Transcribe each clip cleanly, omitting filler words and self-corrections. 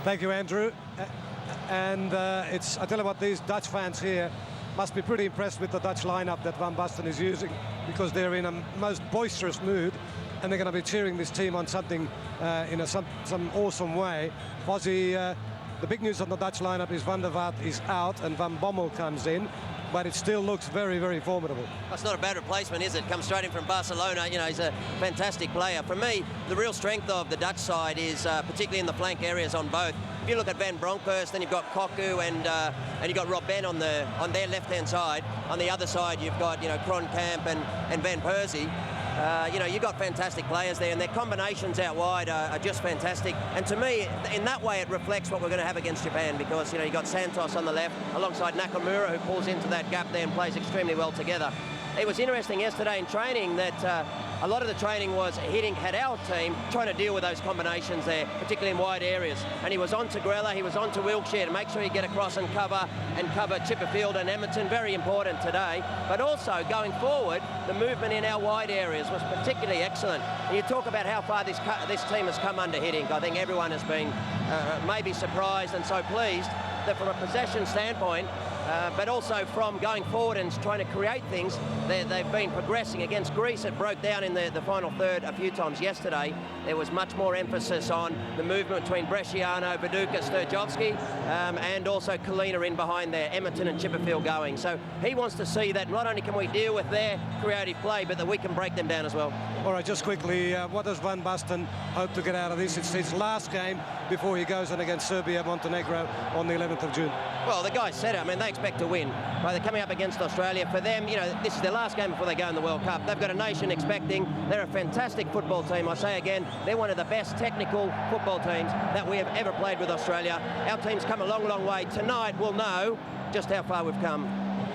Thank you, Andrew. I tell you what, these Dutch fans here must be pretty impressed with the Dutch lineup that Van Basten is using, because they're in a most boisterous mood and they're going to be cheering this team on something in some awesome way. Fozzie, the big news on the Dutch lineup is Van der Vaart is out and Van Bommel comes in, but it still looks very, very formidable. That's not a bad replacement, is it? Comes straight in from Barcelona. You know, he's a fantastic player. For me, the real strength of the Dutch side is particularly in the flank areas on both. If you look at Van Bronckhorst, then you've got Koku and you've got Rob Ben on their left-hand side. On the other side, you've got, you know, Kronkamp and Van Persie. You know, you've got fantastic players there, and their combinations out wide are just fantastic. And to me, in that way, it reflects what we're going to have against Japan, because, you know, you've got Santos on the left alongside Nakamura, who pulls into that gap there and plays extremely well together. It was interesting yesterday in training that a lot of the training was had our team trying to deal with those combinations there, particularly in wide areas. And he was on to Grella, he was on to Wilkshire to make sure you get across and cover Chipperfield and Edmonton, very important today. But also going forward, the movement in our wide areas was particularly excellent. And you talk about how far this team has come under Hiddink. I think everyone has been maybe surprised and so pleased that from a possession standpoint, but also from going forward and trying to create things, they've been progressing. Against Greece, it broke down in the final third a few times yesterday. There was much more emphasis on the movement between Bresciano, Viduka, Sturjovski, and also Kalina in behind there, Edmonton and Chipperfield going. So he wants to see that not only can we deal with their creative play, but that we can break them down as well. All right, just quickly, what does Van Basten hope to get out of this? It's his last game before he goes in against Serbia, Montenegro on the 11th of June. Well, the guys said it. I mean, they expect to win. Right, they're coming up against Australia. For them, you know, this is their last game before they go in the World Cup. They've got a nation expecting. They're a fantastic football team. I say again, they're one of the best technical football teams that we have ever played with Australia. Our team's come a long, long way. Tonight, we'll know just how far we've come.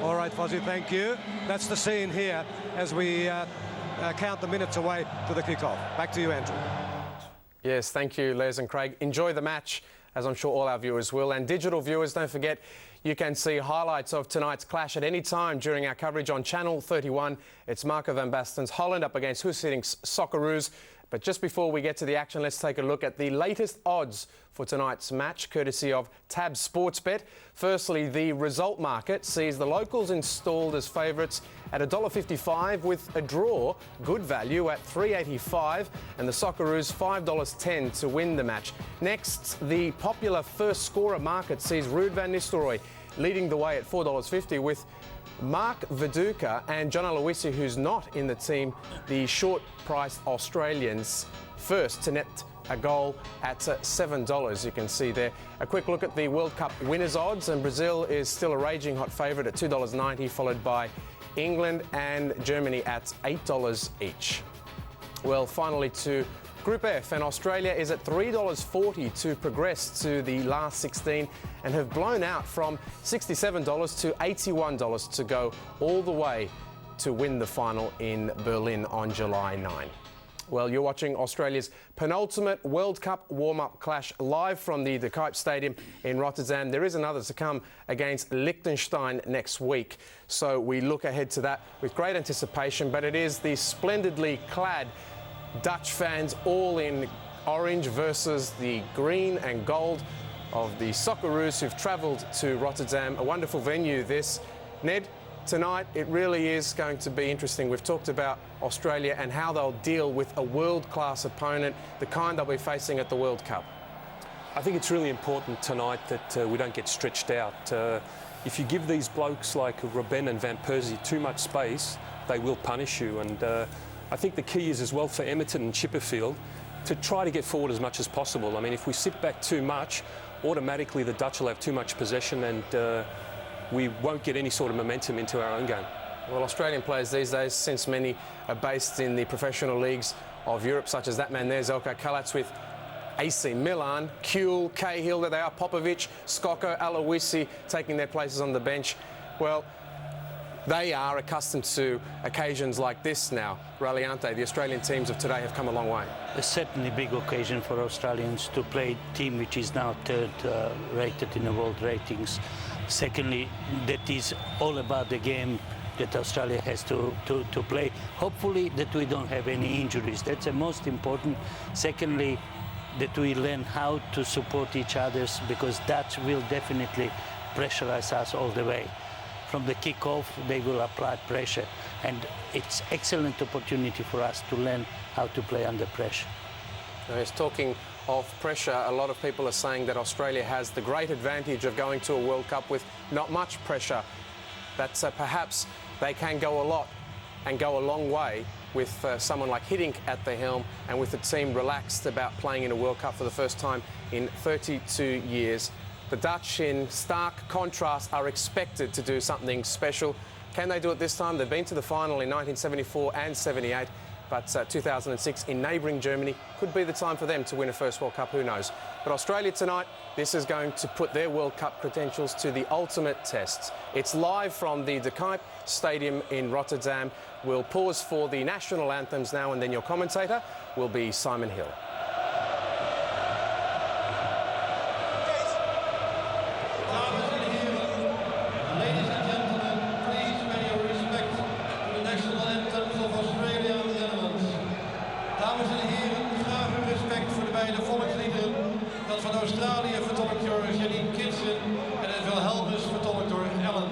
All right, Fozzie, thank you. That's the scene here as we count the minutes away to the kickoff. Back to you, Andrew. Yes, thank you, Les and Craig. Enjoy the match, as I'm sure all our viewers will. And digital viewers, don't forget, you can see highlights of tonight's clash at any time during our coverage on Channel 31. It's Marco van Basten's Holland up against Husseinink's Socceroos. But just before we get to the action, let's take a look at the latest odds for tonight's match, courtesy of Tab Sportsbet. Firstly, the result market sees the locals installed as favourites at $1.55, with a draw, good value, at $3.85, and the Socceroos $5.10 to win the match. Next, the popular first scorer market sees Ruud van Nistelrooy leading the way at $4.50, with Mark Viduka and John Aloisi, who's not in the team, the short-priced Australians, first to net a goal at $7, you can see there. A quick look at the World Cup winners' odds, and Brazil is still a raging hot favourite at $2.90, followed by England and Germany at $8 each. Well, finally to Group F, and Australia is at $3.40 to progress to the last 16 and have blown out from $67 to $81 to go all the way to win the final in Berlin on July 9. Well, you're watching Australia's penultimate World Cup warm-up clash live from the De Kuip Stadium in Rotterdam. There is another to come against Liechtenstein next week, so we look ahead to that with great anticipation. But it is the splendidly clad Dutch fans all in orange versus the green and gold of the Socceroos, who've travelled to Rotterdam. A wonderful venue this. Ned, tonight it really is going to be interesting. We've talked about Australia and how they'll deal with a world-class opponent, the kind they'll be facing at the World Cup. I think it's really important tonight that we don't get stretched out. If you give these blokes like Robben and Van Persie too much space, they will punish you. And I think the key is as well for Edmonton and Chipperfield to try to get forward as much as possible. I mean, if we sit back too much, automatically the Dutch will have too much possession and we won't get any sort of momentum into our own game. Well, Australian players these days, since many are based in the professional leagues of Europe, such as that man there, Zeljko Kalac, with AC Milan, Kuhl, Cahill, there they are, Popovic, Skoko, Aloisi taking their places on the bench. Well, they are accustomed to occasions like this now. Ralliante, the Australian teams of today have come a long way. It's certainly a big occasion for Australians to play a team which is now third rated in the world ratings. Secondly, that is all about the game that Australia has to play. Hopefully that we don't have any injuries. That's the most important. Secondly, that we learn how to support each other, because that will definitely pressurize us all the way. From the kick-off, they will apply pressure, and it's excellent opportunity for us to learn how to play under pressure. Now, he's talking of pressure. A lot of people are saying that Australia has the great advantage of going to a World Cup with not much pressure. That perhaps they can go a lot and go a long way with someone like Hiddink at the helm, and with the team relaxed about playing in a World Cup for the first time in 32 years. The Dutch, in stark contrast, are expected to do something special. Can they do it this time? They've been to the final in 1974 and 78, but 2006 in neighbouring Germany could be the time for them to win a first World Cup, who knows. But Australia tonight, this is going to put their World Cup credentials to the ultimate test. It's live from the De Kuip Stadium in Rotterdam. We'll pause for the national anthems now, and then your commentator will be Simon Hill. Australië vertolkt door Janine Kitson en het Wilhelmus vertolkt door Ellen.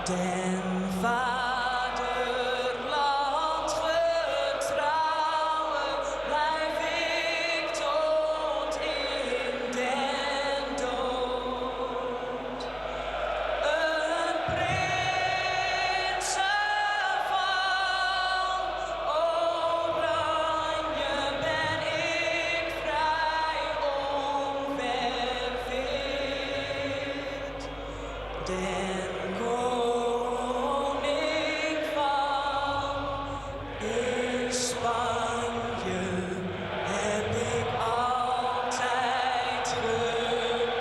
Den vaderland getrouwen, blijf ik tot in den dood. Een prinsen van Oranje ben ik vrij onverveeld. Den koning van Spanje heb ik altijd geëerd.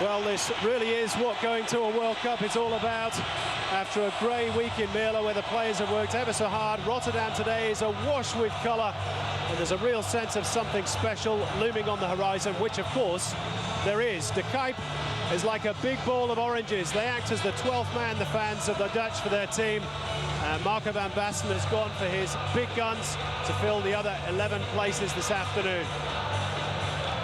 Well, this really is what going to a World Cup is all about. After a grey week in Mierlo, where the players have worked ever so hard, Rotterdam today is awash with colour, and there's a real sense of something special looming on the horizon, which of course there is. De Kuip is like a big ball of oranges. They act as the 12th man, the fans of the Dutch, for their team. Marco van Basten has gone for his big guns to fill the other 11 places this afternoon.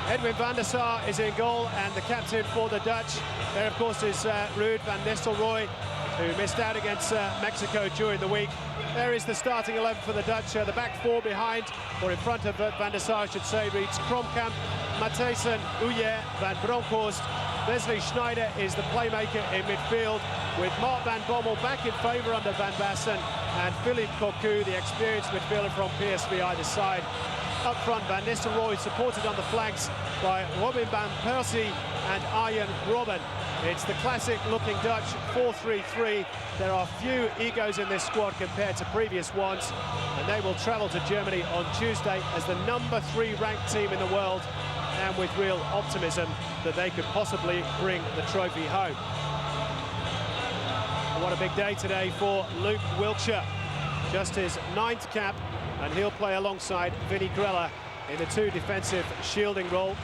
Edwin van der Sar is in goal, and the captain for the Dutch. There, of course, is Ruud van Nistelrooy, who missed out against Mexico during the week. There is the starting 11 for the Dutch. The back four behind, or in front of Van der Sar, I should say, reads Kromkamp, Matthijssen, Uyer, Van Bronckhorst. Wesley Sneijder is the playmaker in midfield, with Mark van Bommel back in favour under Van Basten, and Philippe Cocu, the experienced midfielder from PSV, either side. Up front, Van Nistelrooy supported on the flanks by Robin van Persie and Arjen Robben. It's the classic-looking Dutch 4-3-3. There are few egos in this squad compared to previous ones, and they will travel to Germany on Tuesday as the number 3 ranked team in the world, and with real optimism that they could possibly bring the trophy home. What a big day today for Luke Wiltshire. Just his 9th cap, and he'll play alongside Vinnie Grella in the 2 defensive shielding role.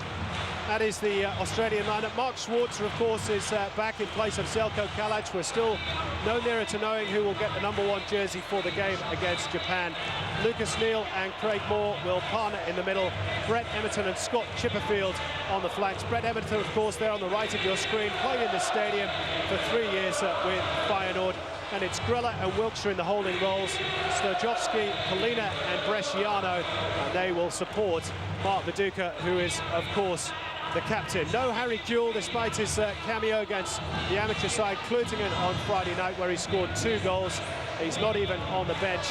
That is the Australian lineup. Mark Schwarzer, of course, is back in place of Zeljko Kalac. We're still no nearer to knowing who will get the #1 jersey for the game against Japan. Lucas Neal and Craig Moore will partner in the middle. Brett Emerton and Scott Chipperfield on the flanks. Brett Emerton, of course, there on the right of your screen, played in the stadium for 3 years with Feyenoord. And it's Grella and Wiltshire in the holding roles. Stojovski, Polina and Bresciano, and they will support Mark Viduka, who is, of course, the captain. No Harry Kewell, despite his cameo against the amateur side Klutingen on Friday night, where he scored 2 goals. He's not even on the bench,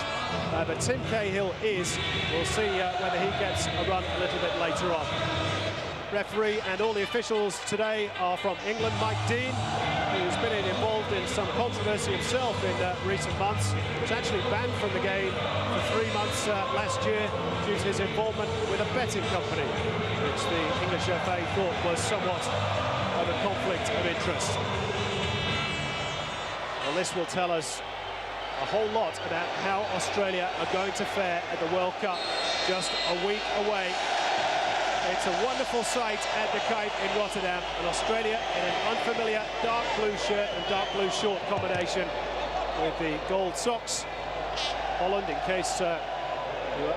but Tim Cahill is. We'll see whether he gets a run a little bit later on. Referee and all the officials today are from England. Mike Dean, who's been involved in some controversy himself in recent months, was actually banned from the game for 3 months last year due to his involvement with a betting company, which the English FA thought was somewhat of a conflict of interest. Well, this will tell us a whole lot about how Australia are going to fare at the World Cup just a week away. It's a wonderful sight at the Cape in Rotterdam, and Australia in an unfamiliar dark blue shirt and dark blue short combination with the gold socks. Holland, in case you are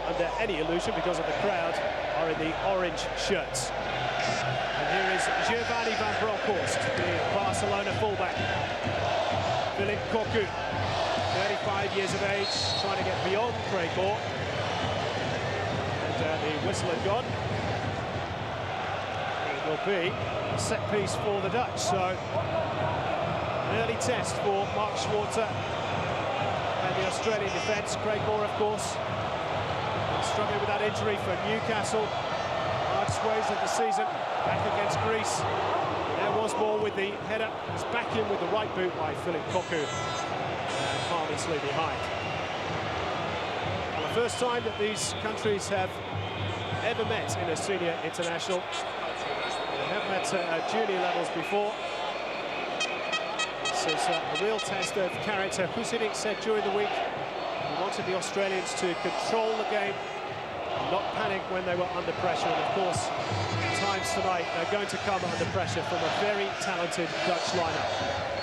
under any illusion because of the crowd, are in the orange shirts. And here is Giovanni van Bronckhorst, the Barcelona fullback. Philip Cocu, 35 years of age, trying to get beyond Craig Moore. And the whistle had gone. Will be a set piece for the Dutch, so an early test for Mark Schwarzer and the Australian defence. Craig Moore, of course, struggling with that injury for Newcastle. Large swathes of the season, back against Greece. There was Moore with the header. It's back in with the right boot by Philip Cocu, and harmlessly behind. Well, the first time that these countries have ever met in a senior international. They have met at junior levels before. This is a real test of character. Husinik said during the week he wanted the Australians to control the game, not panic when they were under pressure. And of course, at times tonight, they're going to come under pressure from a very talented Dutch lineup.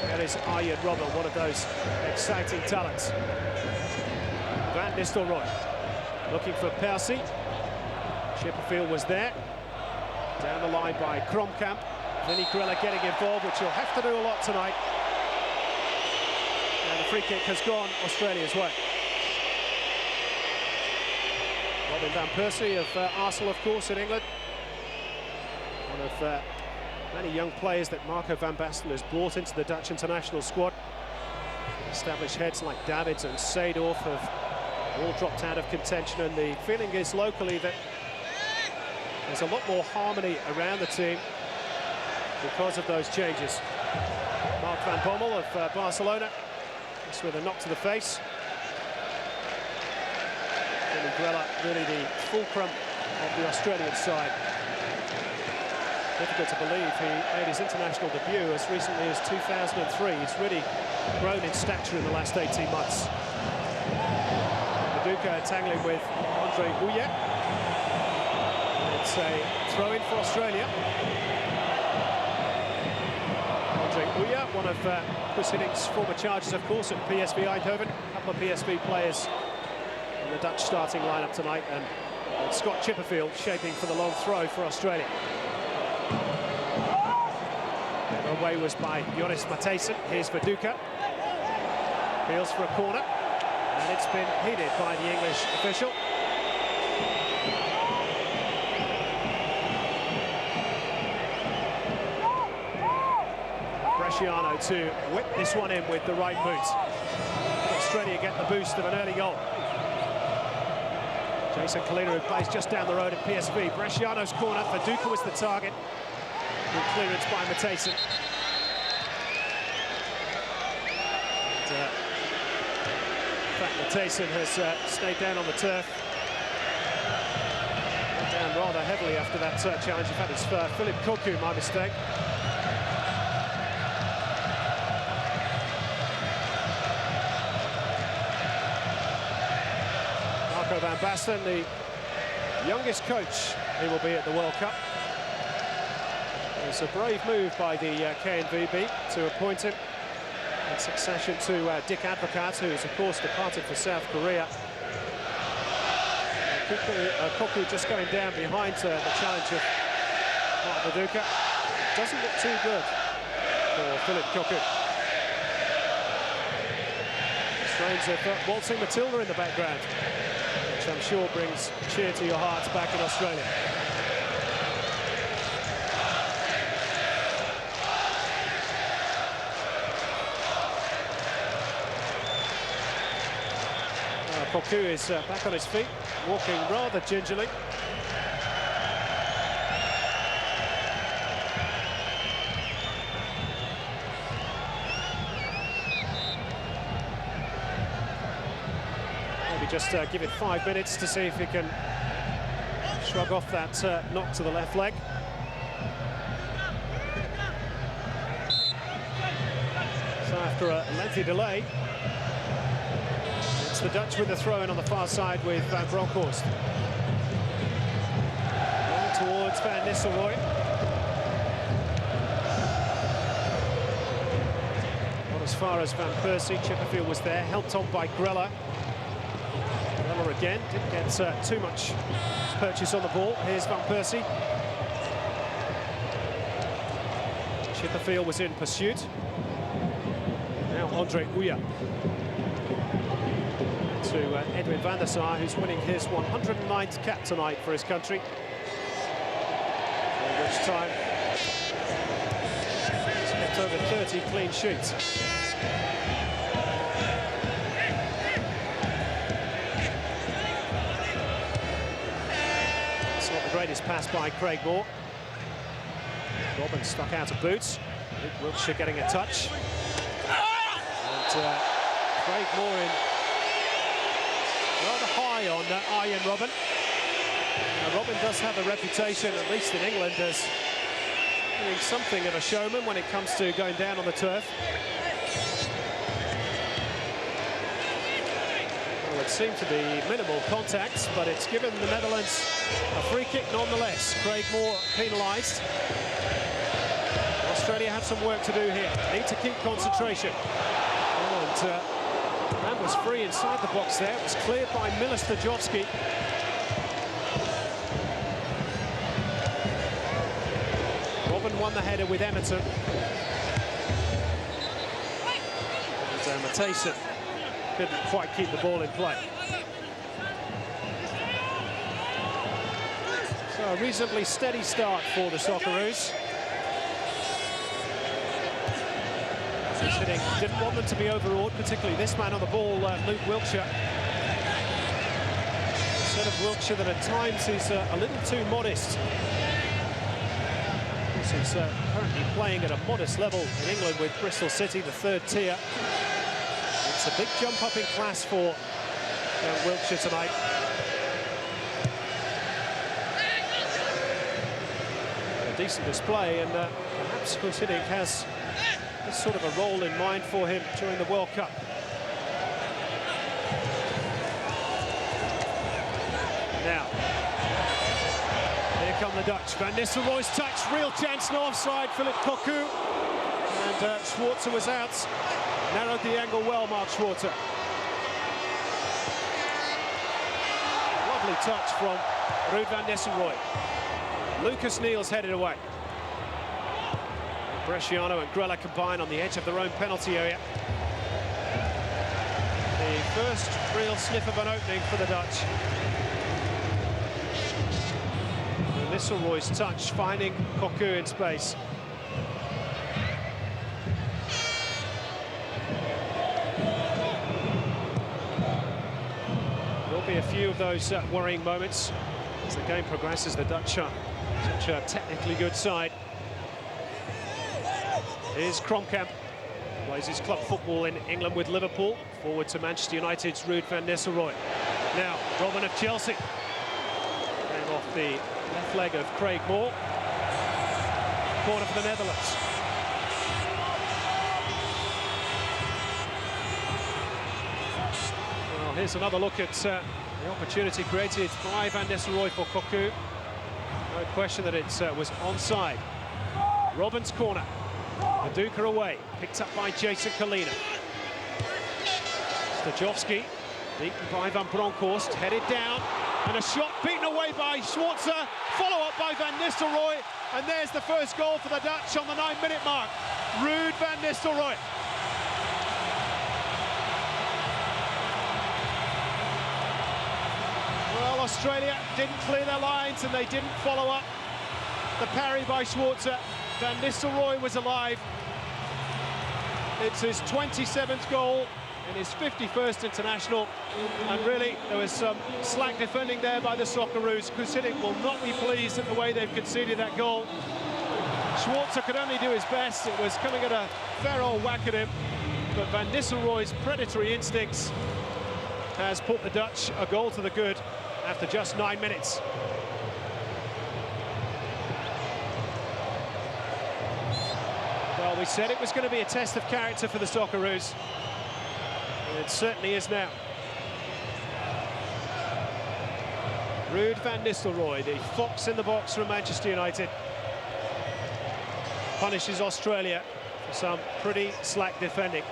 That is Arjen Robben, one of those exciting talents. Van Nistelrooy looking for Percy. Chipperfield was there. Down the line by Kromkamp. Vinnie Grella getting involved, which he'll have to do a lot tonight. And the free kick has gone Australia's way. Robin van Persie of Arsenal, of course, in England. One of many young players that Marco van Basten has brought into the Dutch international squad. Established heads like Davids and Seedorf have all dropped out of contention, and the feeling is locally that there's a lot more harmony around the team because of those changes. Mark van Bommel of Barcelona, just with a knock to the face. Vinnie Grella, really the fulcrum of the Australian side. Difficult to believe he made his international debut as recently as 2003. He's really grown in stature in the last 18 months. Viduka tangling with Andre Huillet. It's a throw-in for Australia. Andre Huillet, one of Chris Hiddink's former charges, of course, at PSV Eindhoven. A couple of PSV players in the Dutch starting lineup tonight, and Scott Chipperfield shaping for the long throw for Australia. The away was by Joris Matthijssen. Here's Viduka. Appeals for a corner, and it's been headed by the English official. Bresciano to whip this one in with the right boot. Australia get the boost of an early goal. Jason Kalina, who plays just down the road at PSV. Bresciano's corner. Viduka was the target. Good clearance by Matthijssen. In fact, Matthijssen has stayed down on the turf. Went down rather heavily after that challenge. In fact, it's Philip Cocu, my mistake. Marco van Basten, the youngest coach who will be at the World Cup. It's a brave move by the KNVB to appoint him in succession to Dick Advocaat, who is of course departed for South Korea. Koku just going down behind the challenge of Mark Viduka. Doesn't look too good for Philip Koku. Strains of Waltzing Matilda in the background, which I'm sure brings cheer to your hearts back in Australia. Koku is back on his feet, walking rather gingerly. Maybe just give it 5 minutes to see if he can shrug off that knock to the left leg. So after a lengthy delay, the Dutch with the throw-in on the far side with Van Bronckhorst. Towards Van Nistelrooy. Not as far as Van Persie. Chipperfield was there, helped on by Grella. Grella again, didn't get too much purchase on the ball. Here's Van Persie. Chipperfield was in pursuit. Now Andre Uya to Edwin van der Sar, who's winning his 109th cap tonight for his country. In which time he's kept over 30 clean sheets. It's not the greatest pass by Craig Moore. Robin stuck out of boots. Luke Wiltshire getting a touch. And Craig Moore in rather high on Arjen Robben. Now, Robben does have a reputation, at least in England, as being something of a showman when it comes to going down on the turf. Well, it seemed to be minimal contacts, but it's given the Netherlands a free kick nonetheless. Craig Moore penalised. Australia have some work to do here. Need to keep concentration. And man was free inside the box there. It was cleared by Miloš-Stojovski. Robin won the header with Emerton. And Matthijssen couldn't quite keep the ball in play. So a reasonably steady start for the Socceroos. Hitting. Didn't want them to be overawed, particularly this man on the ball, Luke Wiltshire. Instead of Wiltshire that at times is a little too modest. He's currently playing at a modest level in England with Bristol City, the third tier. It's a big jump up in class for Wiltshire tonight. A decent display, and perhaps Hiddink has this sort of a role in mind for him during the World Cup. Now, here come the Dutch. Van Nistelrooy's touch, real chance, no offside. Philip Koku, and Schwarzer was out. Narrowed the angle well, Mark Schwarzer. Lovely touch from Ruud van Nistelrooy. Lucas Neal's headed away. Bresciano and Grella combine on the edge of their own penalty area. The first real sniff of an opening for the Dutch. And Nistelrooy's touch finding Koku in space. There'll be a few of those worrying moments as the game progresses. The Dutch are such a technically good side. Here's Kromkamp, plays his club football in England with Liverpool. Forward to Manchester United's Ruud van Nistelrooy. Now, Robin of Chelsea. Came off the left leg of Craig Moore. Corner for the Netherlands. Well, here's another look at The opportunity created by Van Nistelrooy for Cocu. No question that it was onside. Robben's corner. Paducah away. Picked up by Jason Kalina. Stajovski. Beaten by Van Bronckhorst. Headed down. And a shot beaten away by Schwarzer. Follow up by Van Nistelrooy. And there's the first goal for the Dutch on the 9-minute mark. Ruud van Nistelrooy. Well, Australia didn't clear their lines and they didn't follow up. The parry by Schwarzer. Van Nistelrooy was alive. It's his 27th goal in his 51st international. And really, there was some slack defending there by the Socceroos. Kusitic will not be pleased at the way they've conceded that goal. Schwarzer could only do his best. It was coming at a fair old whack at him. But Van Nistelrooy's predatory instincts has put the Dutch a goal to the good after just 9 minutes. Well, we said it was going to be a test of character for the Socceroos. It certainly is now. Ruud van Nistelrooy, the fox in the box from Manchester United, punishes Australia for some pretty slack defending.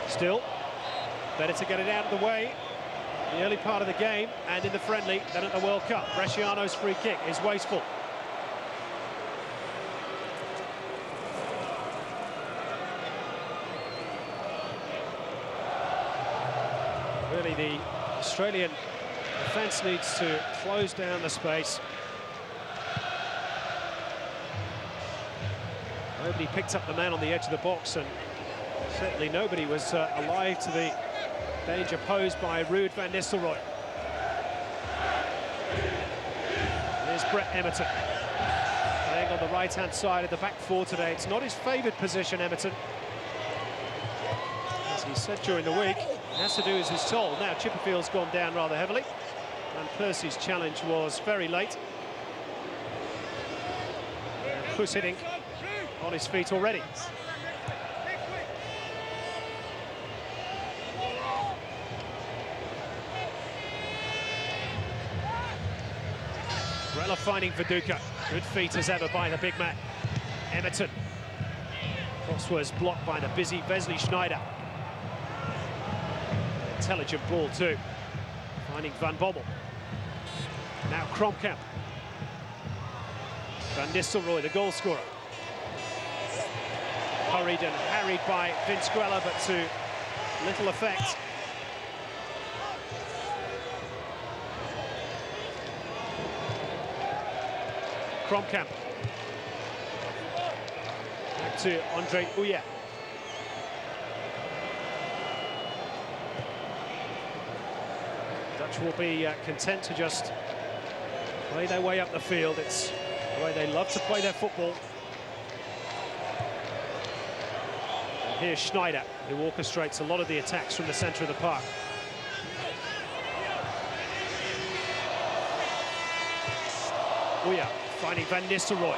Still, better to get it out of the way in the early part of the game and in the friendly than at the World Cup. Bresciano's free kick is wasteful. Really, the Australian defence needs to close down the space. Nobody picked up the man on the edge of the box, and certainly nobody was alive to the danger posed by Ruud van Nistelrooy. There's Brett Emerton playing on the right-hand side of the back four today. It's not his favoured position, Emerton. As he said during the week, he has to do as he's told. Now Chipperfield's gone down rather heavily, and Percy's challenge was very late. Puss hitting on his feet already. Grella finding Viduka. Good feet as ever by the big man. Emerton. Cross was blocked by the busy Wesley Schneider. Intelligent ball too. Finding Van Bommel. Now Kromkamp. Van Nistelrooy, the goal scorer. Hurried and harried by Vince Grella, but to little effect. Kromkamp. Back to Andre Uya. Dutch will be content to just play their way up the field. It's the way they love to play their football. And here's Schneider, who orchestrates a lot of the attacks from the centre of the park. Uya finding Van Nistelrooy.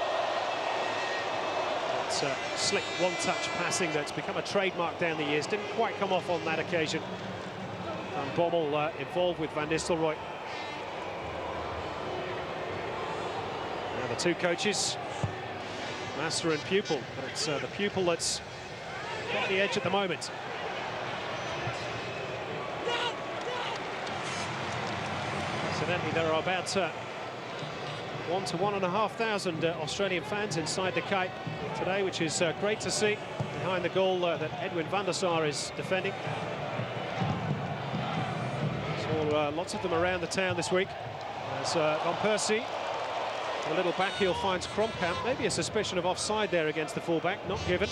It's a slick one-touch passing that's become a trademark down the years. Didn't quite come off on that occasion. Van Bommel involved with Van Nistelrooy. Now the two coaches, master and pupil, but it's the pupil that's got the edge at the moment. Incidentally, there are about 1,000 to 1,500 Australian fans inside the Cape today, which is great to see, behind the goal that Edwin van der Sar is defending. So lots of them around the town this week. As Van Persie, a little backheel finds Kromkamp. Maybe a suspicion of offside there against the fullback, not given.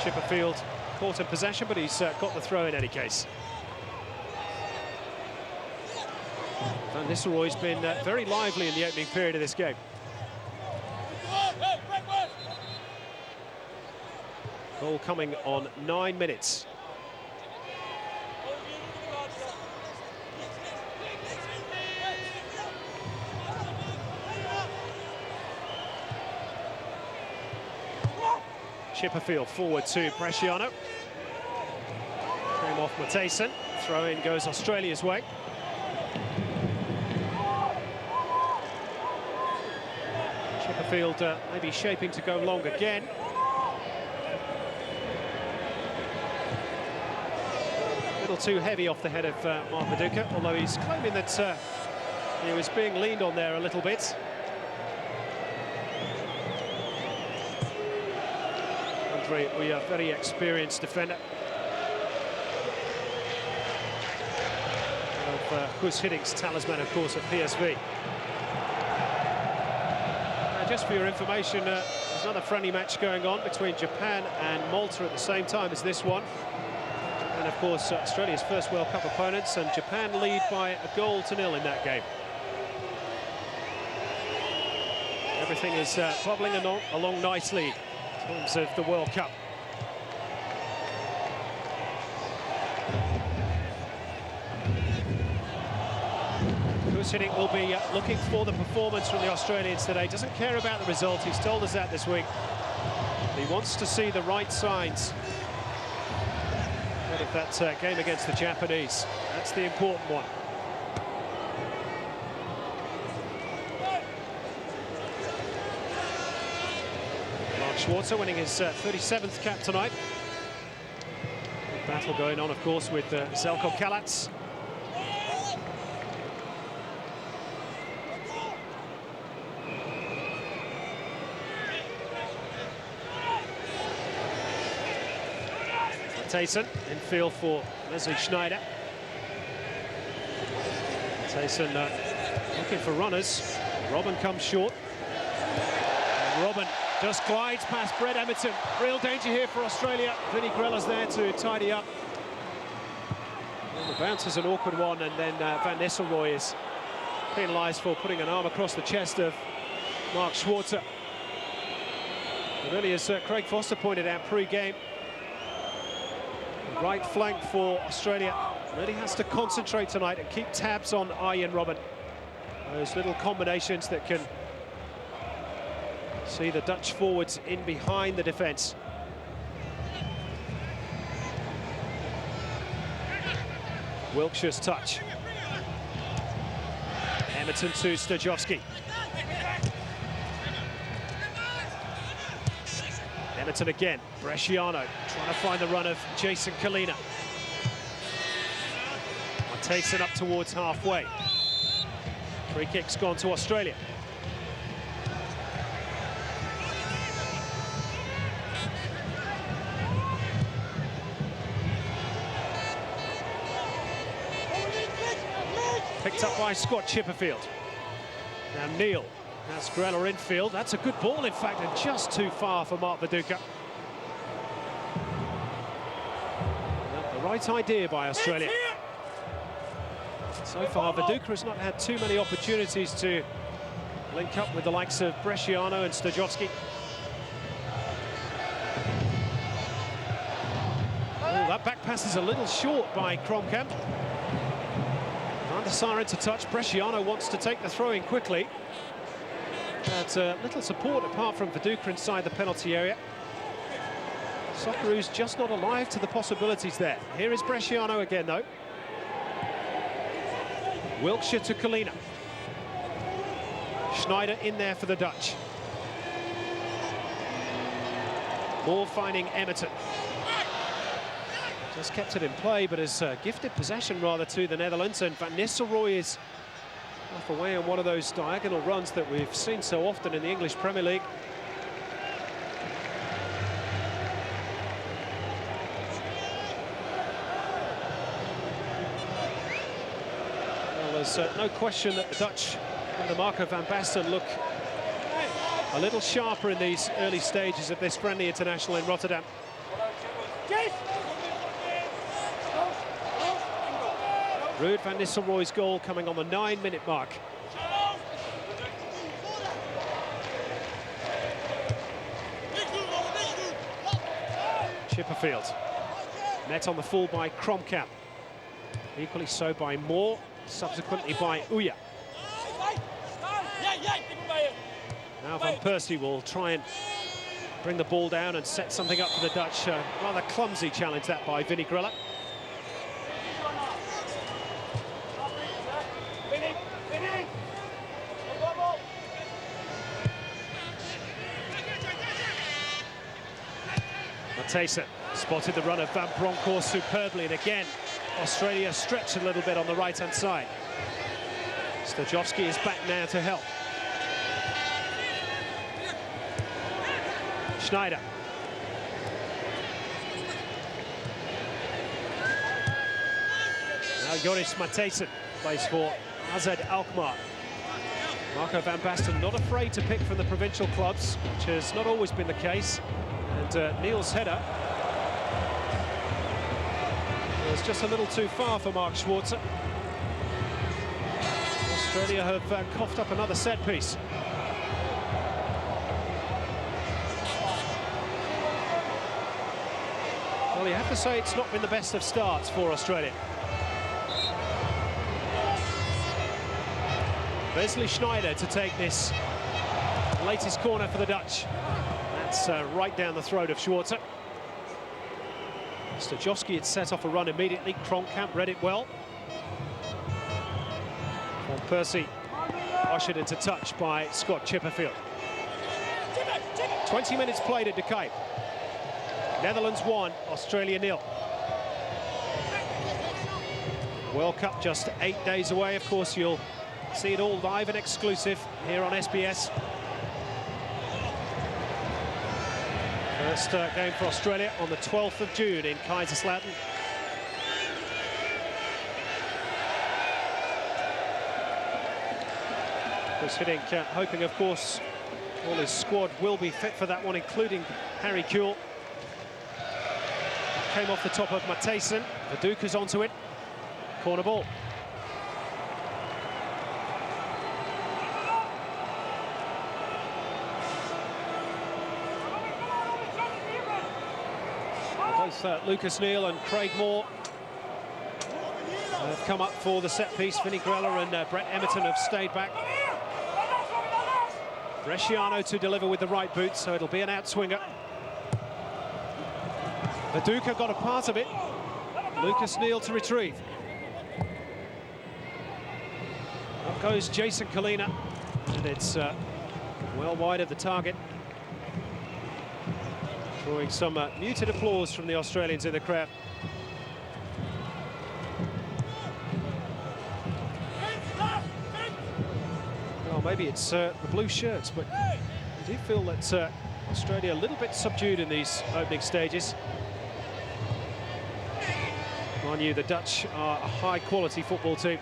Chipperfield caught in possession, but he's got the throw in any case. Van Nistelrooy's been very lively in the opening period of this game. Goal coming on 9 minutes. Chipperfield forward to Bresciano. Come off Matthijssen. Throw in goes Australia's way. Chipperfield maybe shaping to go long again. A little too heavy off the head of Mark Viduka, although he's claiming that he was being leaned on there a little bit. Andre, we are a very experienced defender. Guus Hiddinck's talisman, of course, at PSV. Just for your information, there's another friendly match going on between Japan and Malta at the same time as this one. And, of course, Australia's first World Cup opponents, and Japan lead by 1-0 in that game. Everything is bubbling along nicely in terms of the World Cup. Guus Hiddink will be looking for the performance from the Australians today. Doesn't care about the result. He's told us that this week. He wants to see the right signs out of that game against the Japanese. That's the important one. Mark Schwarzer winning his 37th cap tonight. Big battle going on, of course, with Zeljko Kalac. Matthijssen in field for Leslie Schneider. Matthijssen looking for runners. Robben comes short. And Robben just glides past Brett Emerton. Real danger here for Australia. Vinnie Grella's there to tidy up. And the bounce is an awkward one, and then Van Nistelrooy is penalised for putting an arm across the chest of Mark Schwarzer. And really, as Craig Foster pointed out pre-game, right flank for Australia really has to concentrate tonight and keep tabs on Arjen Robben. Those little combinations that can see the Dutch forwards in behind the defence. Wilkshire's touch. Emerton to Stajovski. Emerton again, Bresciano trying to find the run of Jason Kalina. Matthijssen up towards halfway. Free kick's gone to Australia. Picked up by Scott Chipperfield. Now Neil has Grella infield. That's a good ball, in fact, and just too far for Mark Viduka. The right idea by Australia. So far, Viduka has not had too many opportunities to link up with the likes of Bresciano and Stajovski. Oh, that back pass is a little short by Kromkamp. Van der Sar into touch. Bresciano wants to take the throw in quickly. But little support apart from Viduka inside the penalty area. Socceroos just not alive to the possibilities there. Here is Bresciano again, though. Wilkshire to Kalina. Schneider in there for the Dutch. Ball finding Emerton. Just kept it in play, but has gifted possession rather to the Netherlands. And Van Nistelrooy is off away on one of those diagonal runs that we've seen so often in the English Premier League. Well, there's no question that the Dutch under Marco van Basten look a little sharper in these early stages of this friendly international in Rotterdam. Ruud van Nistelrooy's goal coming on the 9-minute mark. Chipperfield. Met on the full by Kromkamp. Equally so by Moore, subsequently by Uya. Now Van Persie will try and bring the ball down and set something up for the Dutch. Rather clumsy challenge that by Vinnie Grella. Matthijssen spotted the run of Van Bronckhorst superbly, and again Australia stretched a little bit on the right-hand side. Stojovski is back now to help. Schneider. Now Joris Matthijssen plays for AZ Alkmaar. Marco van Basten not afraid to pick from the provincial clubs, which has not always been the case. And Neil's header was just a little too far for Mark Schwarzer. Australia have coughed up another set piece. Well, you have to say it's not been the best of starts for Australia. Wesley Schneider to take this latest corner for the Dutch. That's right down the throat of Schwarzer. Stojovski had set off a run immediately. Kronkamp read it well. Van Persie ushered into touch by Scott Chipperfield. 20 minutes played at De Kuip. Netherlands 1, Australia 0. World Cup just 8 days away. Of course, you'll see it all live and exclusive here on SBS. First game for Australia on the 12th of June in Kaiserslautern. Chris Hiddink hoping, of course, all his squad will be fit for that one, including Harry Kewell. Came off the top of Matthijssen. Viduka's onto it. Corner ball. Both Lucas Neal and Craig Moore have come up for the set piece. Vinnie Grella and Brett Emerton have stayed back. Bresciano to deliver with the right boot, so it'll be an outswinger. Viduka got a part of it. Lucas Neal to retrieve. Up goes Jason Kalina, and it's well wide of the target. Drawing some muted applause from the Australians in the crowd. Well, maybe it's the blue shirts, but I do feel that Australia a little bit subdued in these opening stages. Mind you, the Dutch are a high-quality football team.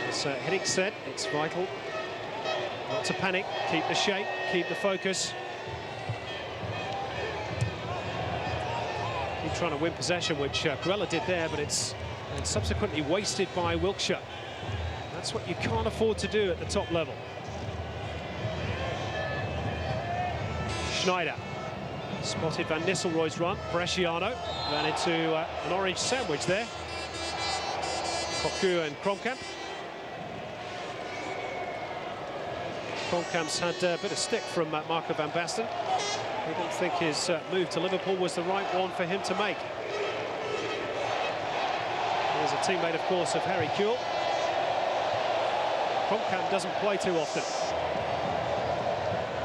As Hiddink said, it's vital not to panic, keep the shape, keep the focus. Keep trying to win possession, which Grella did there, but it's subsequently wasted by Wilkshire. That's what you can't afford to do at the top level. Schneider spotted Van Nistelrooy's run. Bresciano ran into an orange sandwich there. Cocu and Kronkamp. Kronkamp's had a bit of stick from Marco van Basten. He didn't think his move to Liverpool was the right one for him to make. Here's a teammate, of course, of Harry Kewell. Kronkamp doesn't play too often.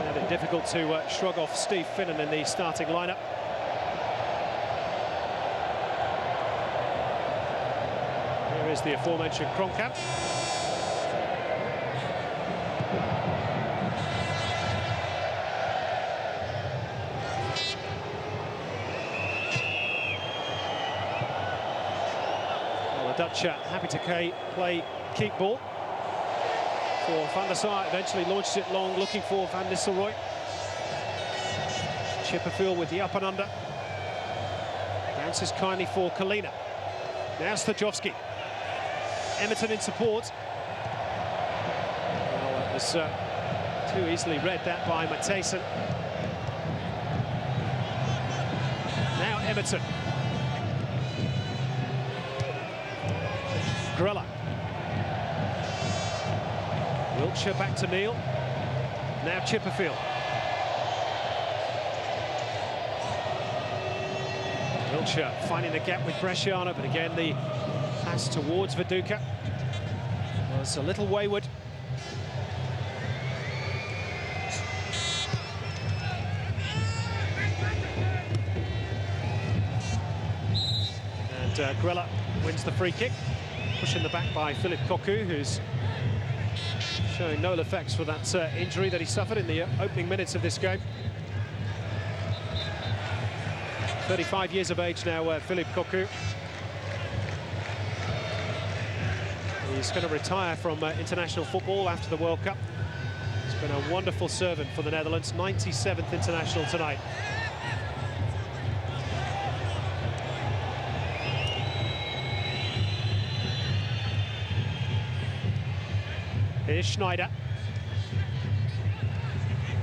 Found it difficult to shrug off Steve Finnan in the starting lineup. Here is the aforementioned Kronkamp. Dutch happy to play keep ball for Van der Sar. Eventually launches it long, looking for Van Nistelrooy. Chipperfield with the up and under. Bounces kindly for Kalina. Now Stojovski. Emerton in support. Well, it was too easily read that by Matthijssen. Now Emerton. Grella. Wiltshire back to Neal. Now Chipperfield. Wiltshire finding the gap with Bresciano, but again the pass towards Viduka was a little wayward. And Grella wins the free kick. Pushed in the back by Philip Cocu, who's showing no effects for that injury that he suffered in the opening minutes of this game. 35 years of age now, Philip Cocu. He's going to retire from international football after the World Cup. He's been a wonderful servant for the Netherlands. 97th international tonight. Here's Schneider.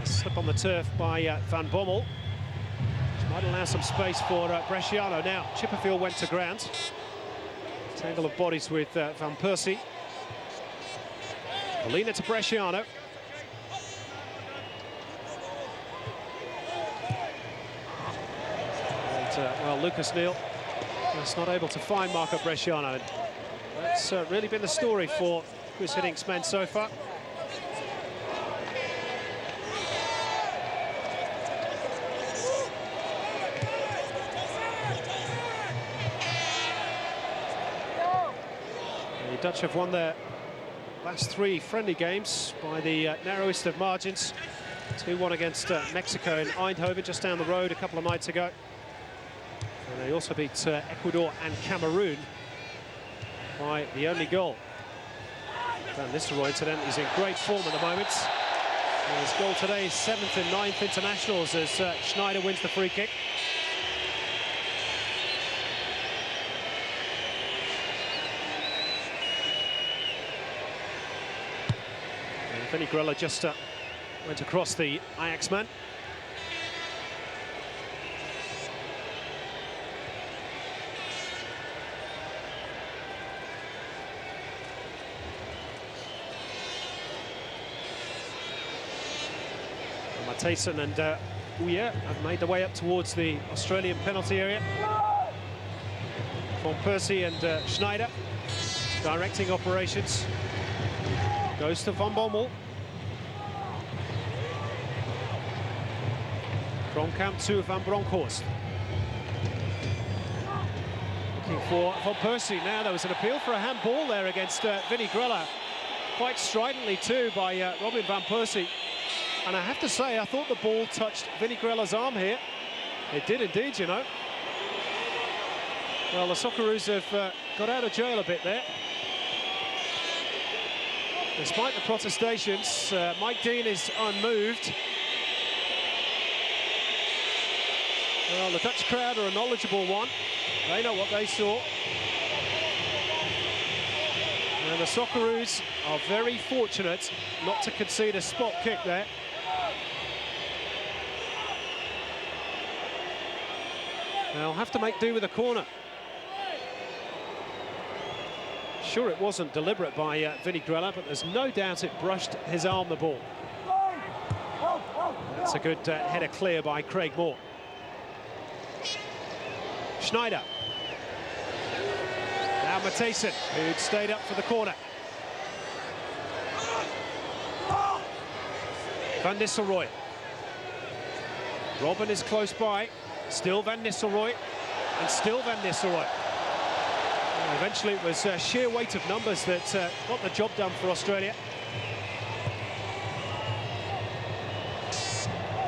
Slip on the turf by Van Bommel. Which might allow some space for Bresciano. Now, Chipperfield went to ground. Tangle of bodies with Van Persie. Molina to Bresciano. And, well, Lucas Neal was not able to find Marco Bresciano. And that's really been the story for Chris Hiddink's men so far. The Dutch have won their last 3 friendly games by the narrowest of margins. 2-1 against Mexico in Eindhoven, just down the road a couple of nights ago. And they also beat Ecuador and Cameroon by the only goal. Van Nistelrooy, incidentally, is in great form at the moment. And his goal today is 7th and 9th internationals as Schneider wins the free kick. And Vinnie Grella just went across the Ajax man. Tyson and Uya have made their way up towards the Australian penalty area. Van Persie and Schneider directing operations. Goes to Van Bommel. Kronkamp to Van Bronckhorst. Looking for Van Persie. Now there was an appeal for a handball there against Vinnie Grella. Quite stridently too by Robin Van Persie. And I have to say, I thought the ball touched Vinnie Grella's arm here. It did indeed, you know. Well, the Socceroos have got out of jail a bit there. Despite the protestations, Mike Dean is unmoved. Well, the Dutch crowd are a knowledgeable one. They know what they saw. And the Socceroos are very fortunate not to concede a spot kick there. They'll have to make do with a corner. Sure, it wasn't deliberate by Vinnie Grella, but there's no doubt it brushed his arm, the ball. That's a good header clear by Craig Moore. Schneider. Now Matthijssen, who'd stayed up for the corner. Van Nistelrooy. Robin is close by. Still Van Nistelrooy. And still Van Nistelrooy. Well, eventually it was sheer weight of numbers that got the job done for Australia.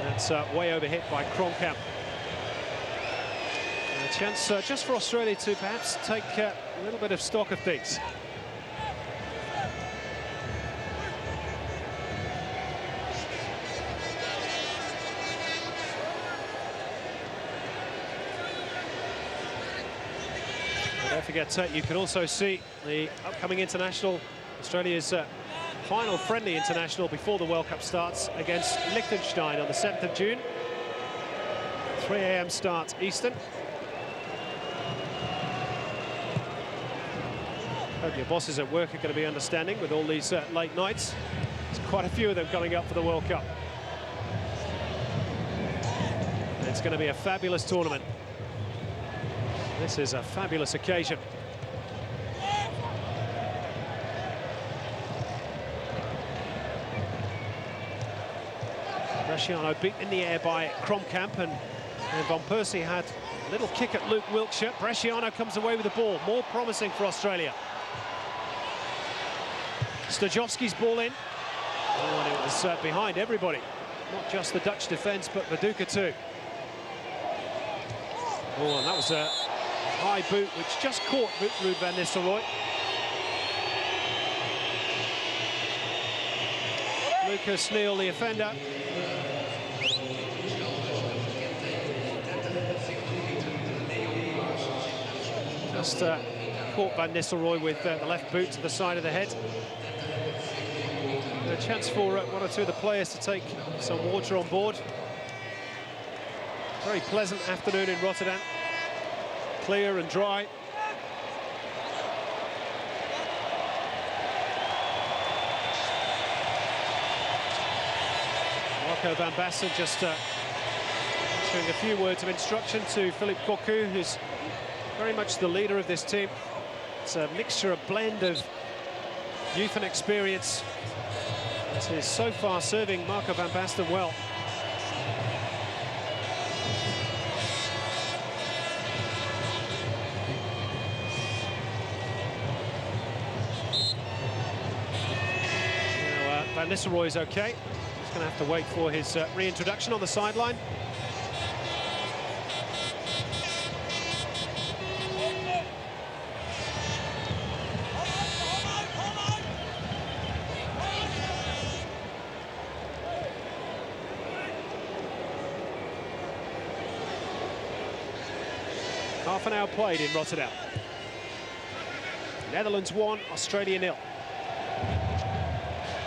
That's way overhit by Kronkamp. A chance just for Australia to perhaps take a little bit of stock of things. Don't forget, you can also see the upcoming international, Australia's final friendly international before the World Cup starts against Liechtenstein on the 7th of June. 3 AM start Eastern. Hope your bosses at work are going to be understanding with all these late nights. There's quite a few of them coming up for the World Cup. And it's going to be a fabulous tournament. This is a fabulous occasion. Bresciano beat in the air by Kronkamp, and Van Persie had Little kick at Luke Wiltshire. Bresciano comes away with the ball. More promising for Australia. Stojovski's ball in. Oh, and it was behind everybody. Not just the Dutch defence, but Viduka too. Oh, and that was a high boot, which just caught Ruud van Nistelrooy. Lucas Neal, the offender. Just caught Van Nistelrooy with the left boot to the side of the head. A chance for one or two of the players to take some water on board. Very pleasant afternoon in Rotterdam. Clear and dry. Marco van Basten just issuing a few words of instruction to Philippe Cocu, who's very much the leader of this team. It's a mixture, a blend of youth and experience. This is so far serving Marco van Basten well. Now, Van Nistelrooy is okay. He's going to have to wait for his reintroduction on the sideline. Half an hour played in Rotterdam. Netherlands 1, Australia 0.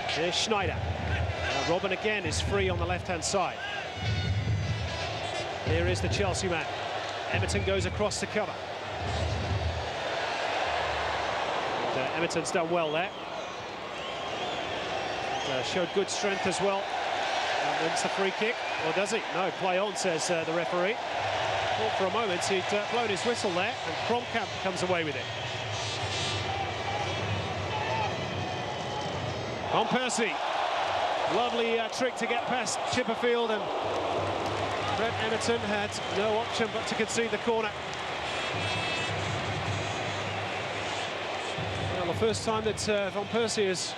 Here's Schneider. Robin again is free on the left-hand side. Here is the Chelsea man. Emerton goes across to cover. And, Emerton's done well there. And, showed good strength as well. And wins the free kick. Or does he? No, play on, says the referee. Thought for a moment he'd blown his whistle there, and Kromkamp comes away with it. Van Persie. Lovely trick to get past Chipperfield, and Brett Emerton had no option but to concede the corner. Well, the first time that Van Persie has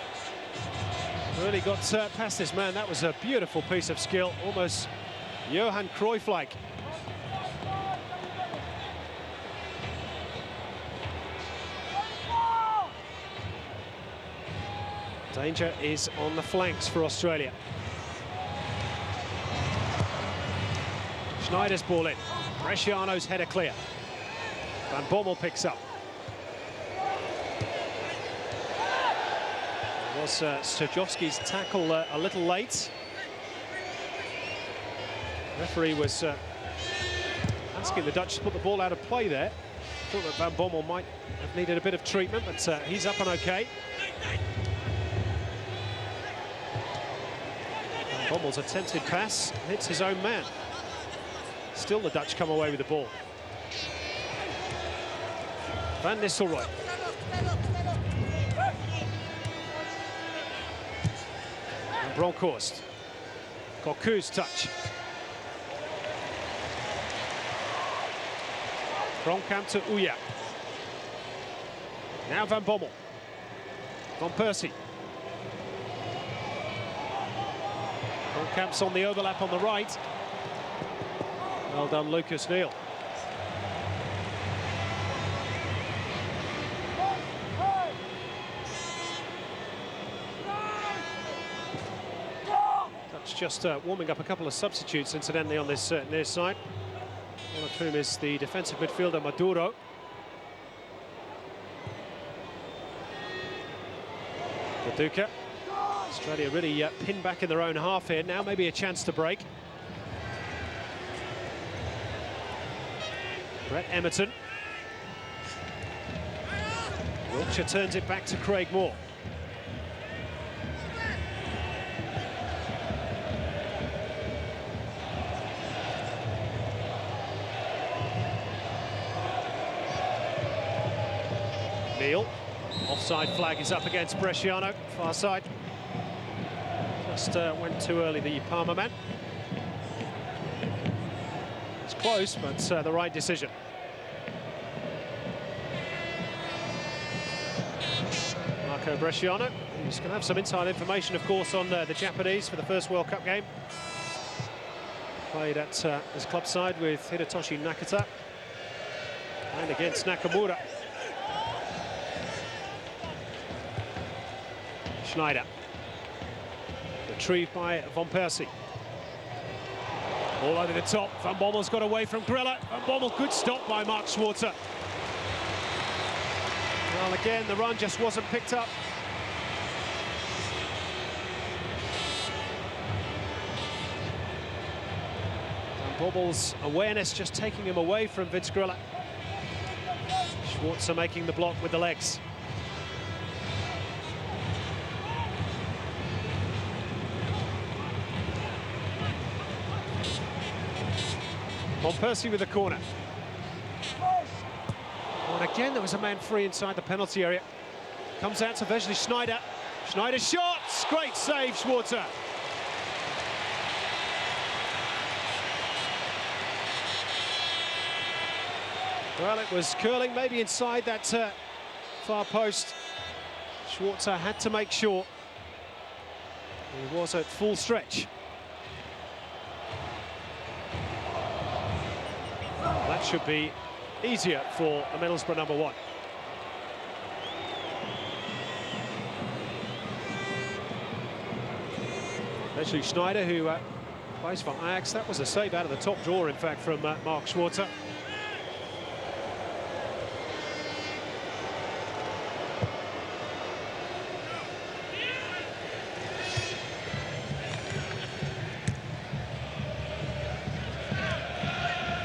really got past this man. That was a beautiful piece of skill, almost Johan Cruyff-like. Danger is on the flanks for Australia. Schneider's ball in. Bresciano's header clear. Van Bommel picks up. It was Stojovski's tackle a little late. The referee was asking the Dutch to put the ball out of play there. Thought that Van Bommel might have needed a bit of treatment, but he's up and okay. Bommel's attempted pass hits his own man. Still the Dutch come away with the ball. Van Nistelrooy. And Bronkhorst. Cocu's touch. Kromkamp to Uya. Now Van Bommel. Van Persie. Camp's on the overlap on the right. Well done, Lucas Neal. That's just warming up a couple of substitutes, incidentally, on this near side. One of whom is the defensive midfielder Maduro. Viduka. Australia really pinned back in their own half here. Now maybe a chance to break. Brett Emerton. Wiltshire turns it back to Craig Moore. Neal. Offside flag is up against Bresciano, far side. Just went too early, the Parma man. It's close, but the right decision. Marco Bresciano, who's going to have some inside information, of course, on the Japanese for the first World Cup game. Played at his club side with Hidetoshi Nakata and against Nakamura. Schneider. Retrieved by Van Persie. All over the top. Van Bommel's got away from Grella. Van Bommel, good stop by Mark Schwarzer. Well, again, the run just wasn't picked up. Van Bommel's awareness just taking him away from Vince Grella. Schwarzer making the block with the legs. Van Persie with the corner. And again, there was a man free inside the penalty area. Comes out to Wesley Schneider. Schneider shots! Great save, Schwarzer. Well, it was curling, maybe inside that far post. Schwarzer had to make sure he was at full stretch. That should be easier for the Middlesbrough number 1. Wesley Schneider, who plays for Ajax. That was a save out of the top drawer, in fact, from Mark Schwarzer.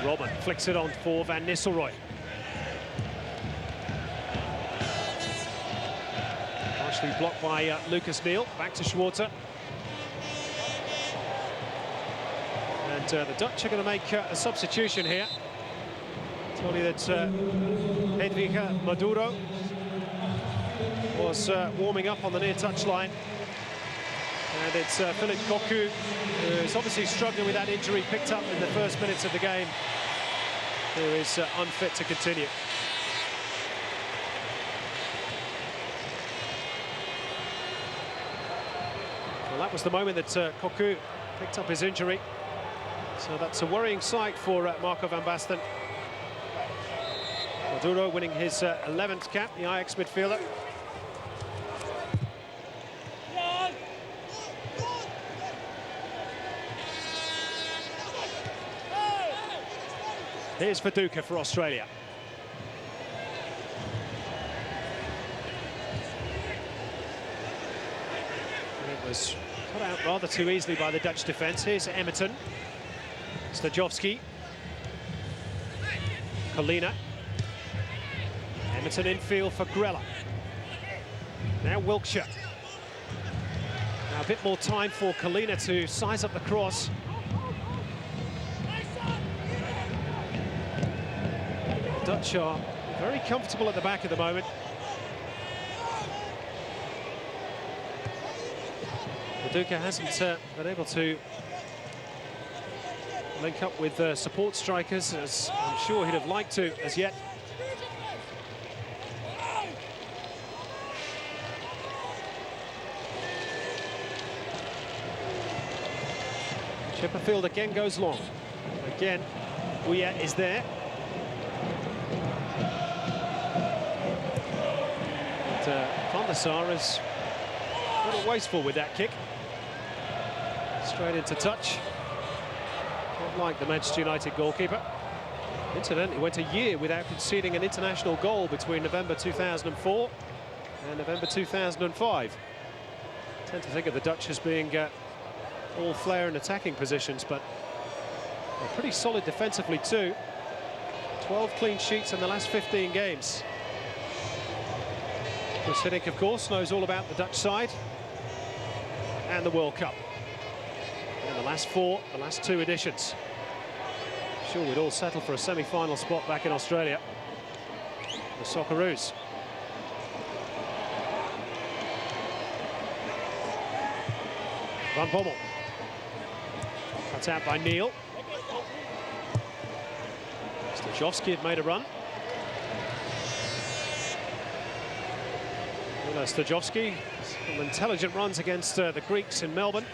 Robin flicks it on for Van Nistelrooy. Partially blocked by Lucas Neal. Back to Schwarzer. And the Dutch are going to make a substitution here. I told you that Hedvig Maduro was warming up on the near touchline. And it's Philip Cocu, who is obviously struggling with that injury picked up in the first minutes of the game, who is unfit to continue. Well, that was the moment that Cocu picked up his injury. So that's a worrying sight for Marco van Basten. Maduro winning his 11th cap, the Ajax midfielder. Here's Viduka for Australia. And it was cut out rather too easily by the Dutch defence. Here's Emerton. Stajovski. Colina. Emerton infield for Grella. Now Wilkshire. Now a bit more time for Colina to size up the cross. Dutch are very comfortable at the back at the moment. Viduka hasn't been able to link up with support strikers, as I'm sure he'd have liked to as yet. Chipperfield again goes long. Again, Ouya is there. Van der Sar is a little wasteful with that kick. Straight into touch. Not like the Manchester United goalkeeper. Incidentally, went a year without conceding an international goal between November 2004 and November 2005. I tend to think of the Dutch as being all flair and attacking positions, but they're pretty solid defensively too. 12 clean sheets in the last 15 games. Chris Hiddink, of course, knows all about the Dutch side and the World Cup. And the last 4, the last 2 editions. Sure, we'd all settle for a semi-final spot back in Australia. The Socceroos. Van Bommel. Cut out by Neal. Stojowski had made a run. Stojowski, some intelligent runs against the Greeks in Melbourne.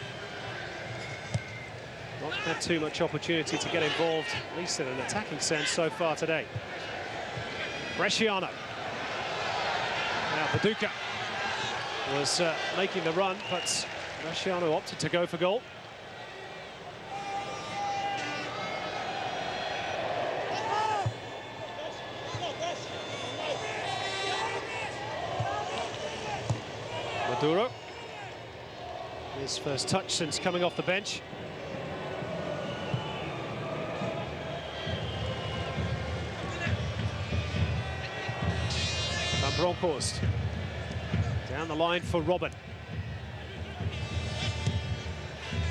Not had too much opportunity to get involved, at least in an attacking sense so far today. Bresciano. Now Viduka was making the run, but Bresciano opted to go for goal. Maduro, his first touch since coming off the bench. Van Bronckhorst down the line for Robben.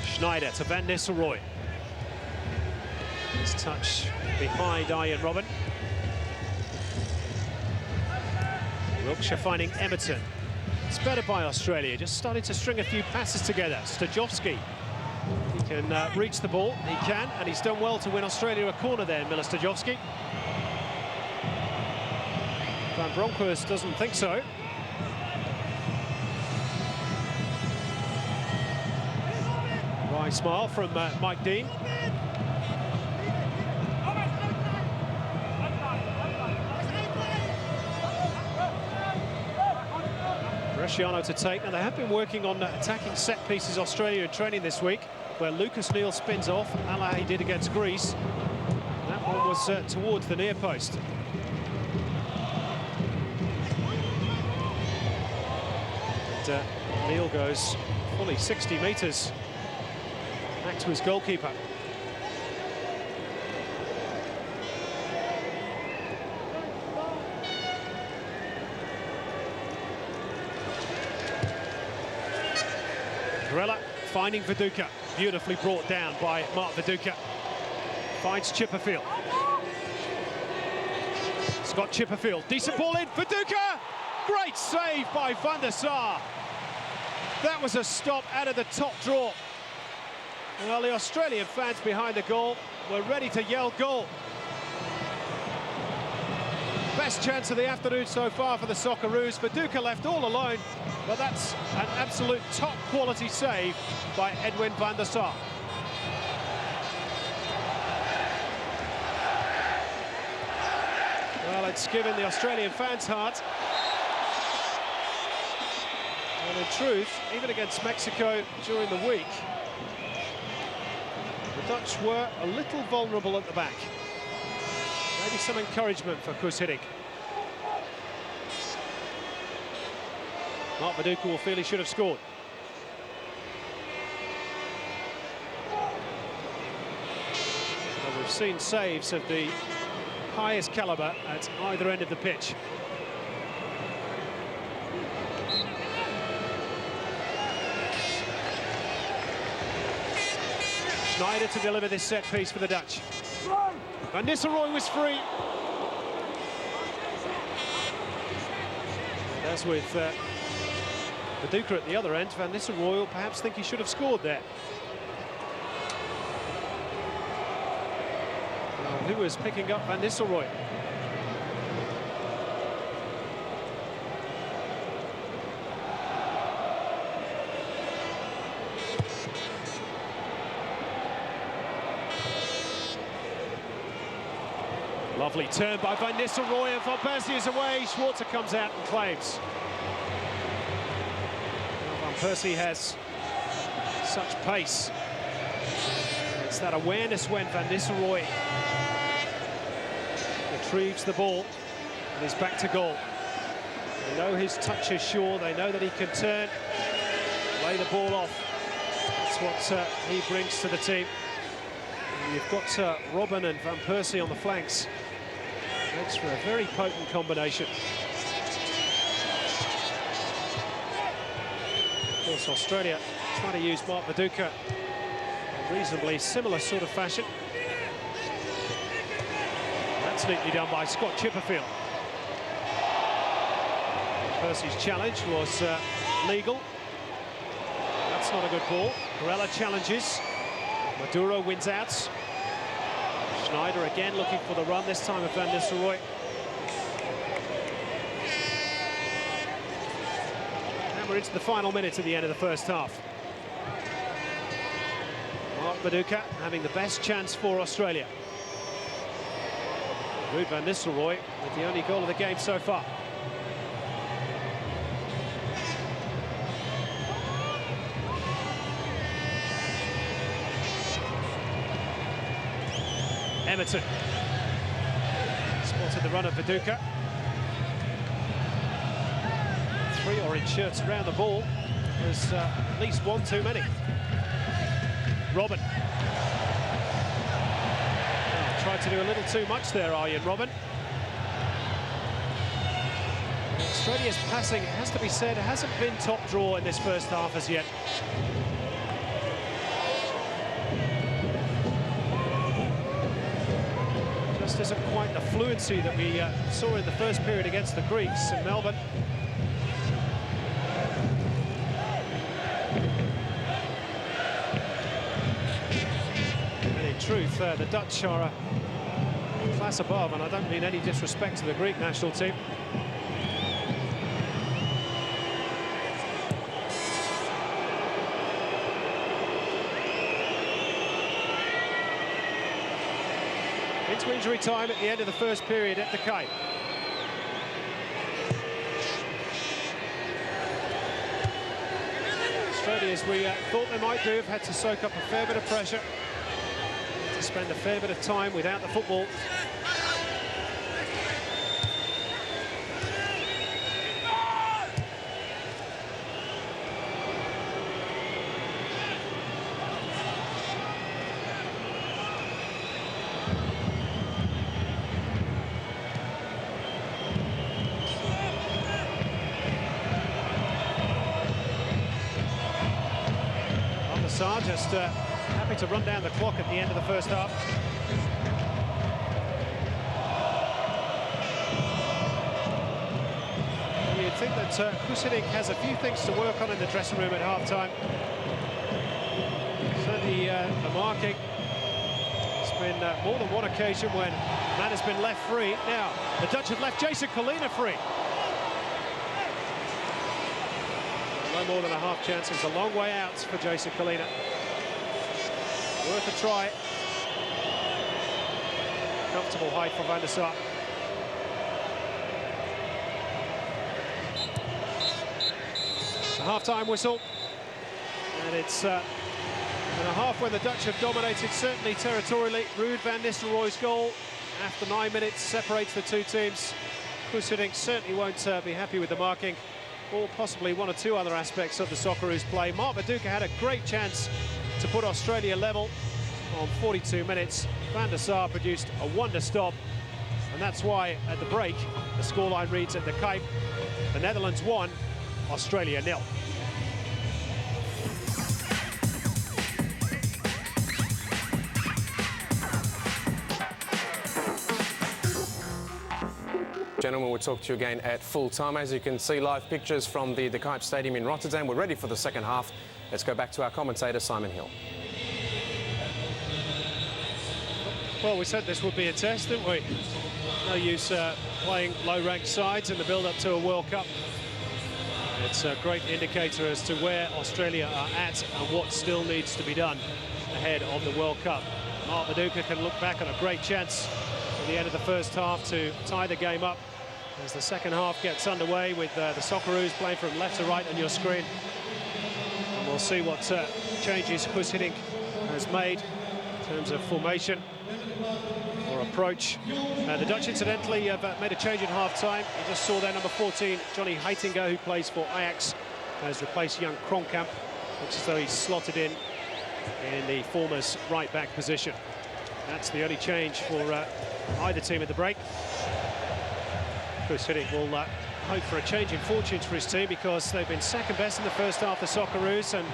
Schneider to Van Nistelrooy. His touch behind Ian Robben. Wiltshire finding Emerton. It's better by Australia, just starting to string a few passes together. Stojowski, he can reach the ball, he can, and he's done well to win Australia a corner there, Miller Stojowski. Van Bronckhorst doesn't think so. Wry smile from Mike Dean. Bresciano to take. Now, they have been working on attacking set pieces, Australia, in training this week, where Lucas Neal spins off, a la he did against Greece. That one was towards the near post. And Neal goes fully 60 metres back to his goalkeeper. Grella finding Viduka, beautifully brought down by Mark Viduka. Finds Chipperfield. Scott Chipperfield, decent ball in, Viduka! Great save by Van der Sar. That was a stop out of the top draw. Well, the Australian fans behind the goal were ready to yell goal. Best chance of the afternoon so far for the Socceroos. Viduka left all alone, but that's an absolute top quality save by Edwin van der Sar. Well, it's given the Australian fans heart. And in truth, even against Mexico during the week, the Dutch were a little vulnerable at the back. Maybe some encouragement for Koos Hiddink. Mark Viduka will feel he should have scored. Well, we've seen saves of the highest calibre at either end of the pitch. Schneider to deliver this set piece for the Dutch. Van Nistelrooy was free. As with Viduka at the other end, Van Nistelrooy will perhaps think he should have scored there. Well, who was picking up Van Nistelrooy? Lovely turn by Van Nistelrooy, and Van Persie is away. Schwarzer comes out and claims. Van Persie has such pace. It's that awareness when Van Nistelrooy retrieves the ball and is back to goal. They know his touch is sure. They know that he can turn, lay the ball off. That's what he brings to the team. And you've got Robben and Van Persie on the flanks. Makes for a very potent combination. Of course, Australia trying to use Mark Viduka in a reasonably similar sort of fashion. That's neatly done by Scott Chipperfield. Percy's challenge was legal. That's not a good ball. Grella challenges. Maduro wins out. Schneider again looking for the run, this time of Van Nistelrooy. And we're into the final minutes at the end of the first half. Mark Viduka having the best chance for Australia. Ruud Van Nistelrooy with the only goal of the game so far. Emerton spotted the run of Viduka. 3 orange shirts around the ball. There's at least one too many. Robin. Oh, tried to do a little too much there, Arjen Robben. Australia's passing, it has to be said, hasn't been top draw in this first half as yet. Just isn't quite the fluency that we saw in the first period against the Greeks in Melbourne. And in truth, the Dutch are a class above, and I don't mean any disrespect to the Greek national team. Into injury time at the end of the first period at the Cape. Australia, as we thought they might do, have had to soak up a fair bit of pressure, to spend a fair bit of time without the football. Just happy to run down the clock at the end of the first half. You'd think that Chris Hiddink has a few things to work on in the dressing room at half-time. Certainly the marking. It's been more than one occasion when man has been left free. Now, the Dutch have left Jason Collina free. No more than a half chance. It's a long way out for Jason Collina. Worth a try. Comfortable height for Van der Sar. The half-time whistle. And it's in a half when the Dutch have dominated, certainly territorially. Ruud Van Nistelrooy's goal after 9 minutes separates the two teams. Chris Hiddink certainly won't be happy with the marking, or possibly one or two other aspects of the Socceroos play. Mark Viduka had a great chance to put Australia level on 42 minutes. Van der Sar produced a wonder stop, and that's why at the break the scoreline reads at the Cape: the Netherlands 1, Australia 0. Gentlemen, we'll talk to you again at full time. As you can see, live pictures from the De Kuip Stadium in Rotterdam. We're ready for the second half. Let's go back to our commentator, Simon Hill. Well, we said this would be a test, didn't we? No use playing low-ranked sides in the build-up to a World Cup. It's a great indicator as to where Australia are at and what still needs to be done ahead of the World Cup. Mark Viduka can look back on a great chance at the end of the first half to tie the game up as the second half gets underway with the Socceroos playing from left to right on your screen. And we'll see what changes Chris Hiddink has made in terms of formation or approach. The Dutch, incidentally, have made a change in half-time. You just saw there number 14, Johnny Heitinga, who plays for Ajax, has replaced young Kronkamp. Looks as though he's slotted in the former's right-back position. That's the only change for either team at the break. Chris Hiddink will hope for a change in fortunes for his team, because they've been second best in the first half, the Socceroos, and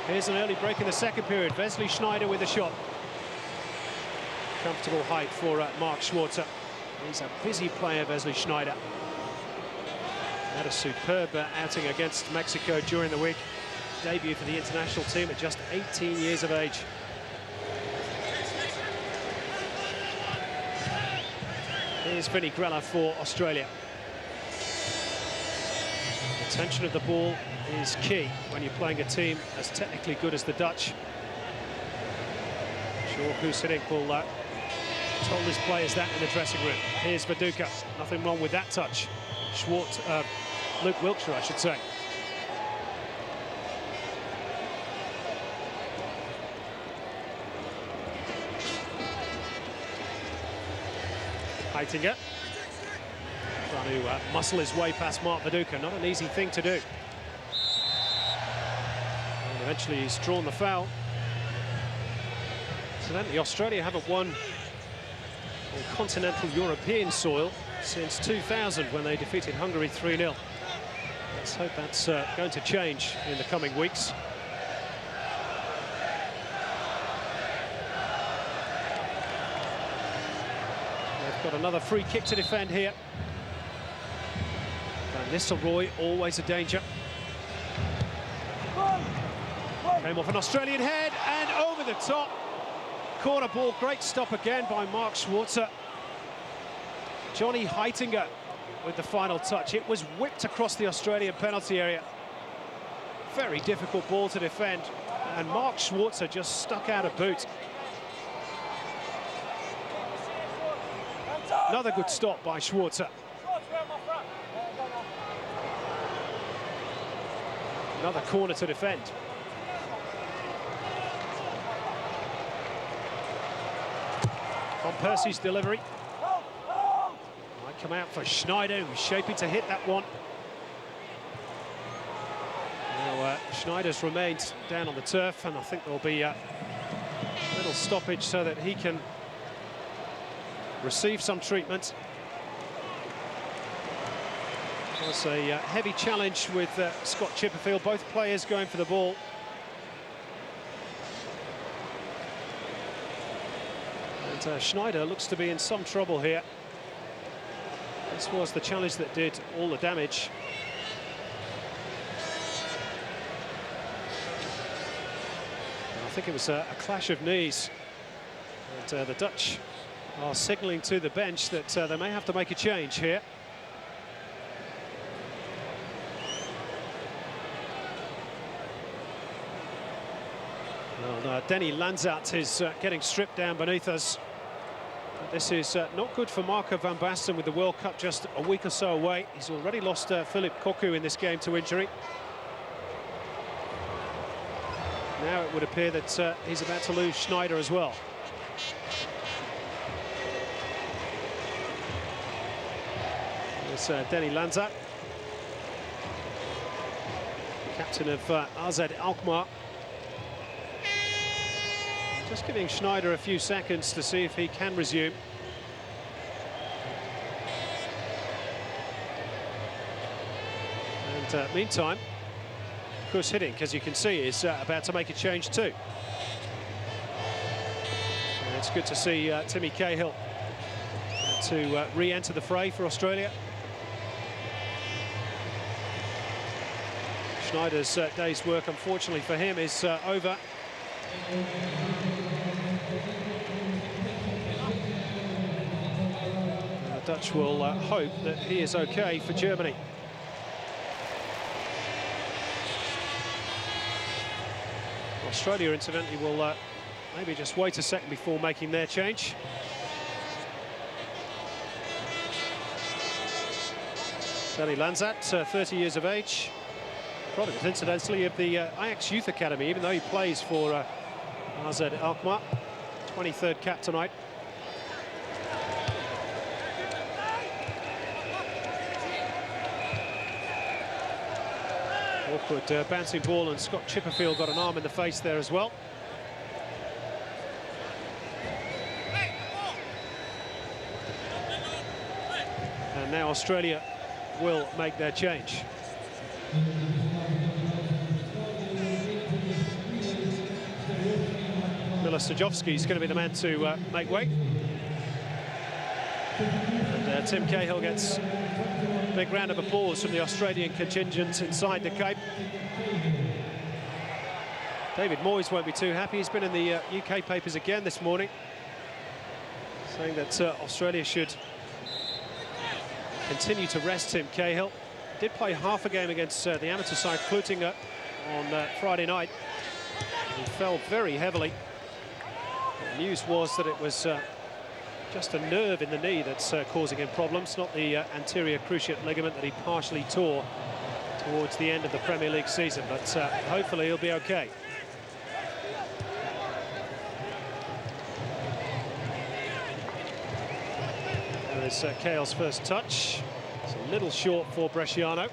here's an early break in the second period. Wesley Schneider with a shot. Comfortable height for Mark Schwarzer. He's a busy player, Wesley Schneider. Had a superb outing against Mexico during the week. Debut for the international team at just 18 years of age. Here's Vinnie Grella for Australia. The tension of the ball is key when you're playing a team as technically good as the Dutch. Sure, Husenik will told his players that in the dressing room. Here's Viduka. Nothing wrong with that touch. Luke Wilkshire, I should say. Heitinger trying to muscle his way past Mark Viduka. Not an easy thing to do. And eventually he's drawn the foul. Incidentally, Australia haven't won on continental European soil since 2000 when they defeated Hungary 3-0. Let's hope that's going to change in the coming weeks. They've got another free kick to defend here. Van Nistelrooy, always a danger. Came off an Australian head and over the top. Corner ball, great stop again by Mark Schwarzer. Johnny Heitinger with the final touch. It was whipped across the Australian penalty area. Very difficult ball to defend, and Mark Schwarzer just stuck out a boot. Another good stop by Schwarzer. Another corner to defend. Van Persie's delivery. Might come out for Schneider, who's shaping to hit that one. Now, Schneider's remained down on the turf, and I think there'll be a little stoppage so that he can receive some treatment. It was a heavy challenge with Scott Chipperfield, both players going for the ball. And Schneider looks to be in some trouble here. This was the challenge that did all the damage. And I think it was a clash of knees. And the Dutch are signalling to the bench that they may have to make a change here. Well, Denny Lanzat is getting stripped down beneath us. This is not good for Marco van Basten with the World Cup just a week or so away. He's already lost Philip Cocu in this game to injury. Now it would appear that he's about to lose Schneider as well. It's Denny Lanzat, captain of AZ Alkmaar. Just giving Schneider a few seconds to see if he can resume. And meantime, Chris Hiddink, as you can see, is about to make a change too. And it's good to see Timmy Cahill to re-enter the fray for Australia. Schneider's day's work, unfortunately for him, is over. The Dutch will hope that he is okay for Germany. Australia, incidentally, will maybe just wait a second before making their change. Denny Lanzat, 30 years of age. Product, incidentally, of the Ajax Youth Academy, even though he plays for AZ Alkmaar. 23rd cap tonight. Awkward bouncing ball, and Scott Chipperfield got an arm in the face there as well. And now Australia will make their change. Stajovski is going to be the man to make way. And Tim Cahill gets a big round of applause from the Australian contingent inside the Cape. David Moyes won't be too happy. He's been in the UK papers again this morning, saying that Australia should continue to rest Tim Cahill. Did play half a game against the amateur side Klutinger on Friday night. He fell very heavily. The news was that it was just a nerve in the knee that's causing him problems, not the anterior cruciate ligament that he partially tore towards the end of the Premier League season, but hopefully he'll be okay. There is Cahill's first touch. It's a little short for Bresciano.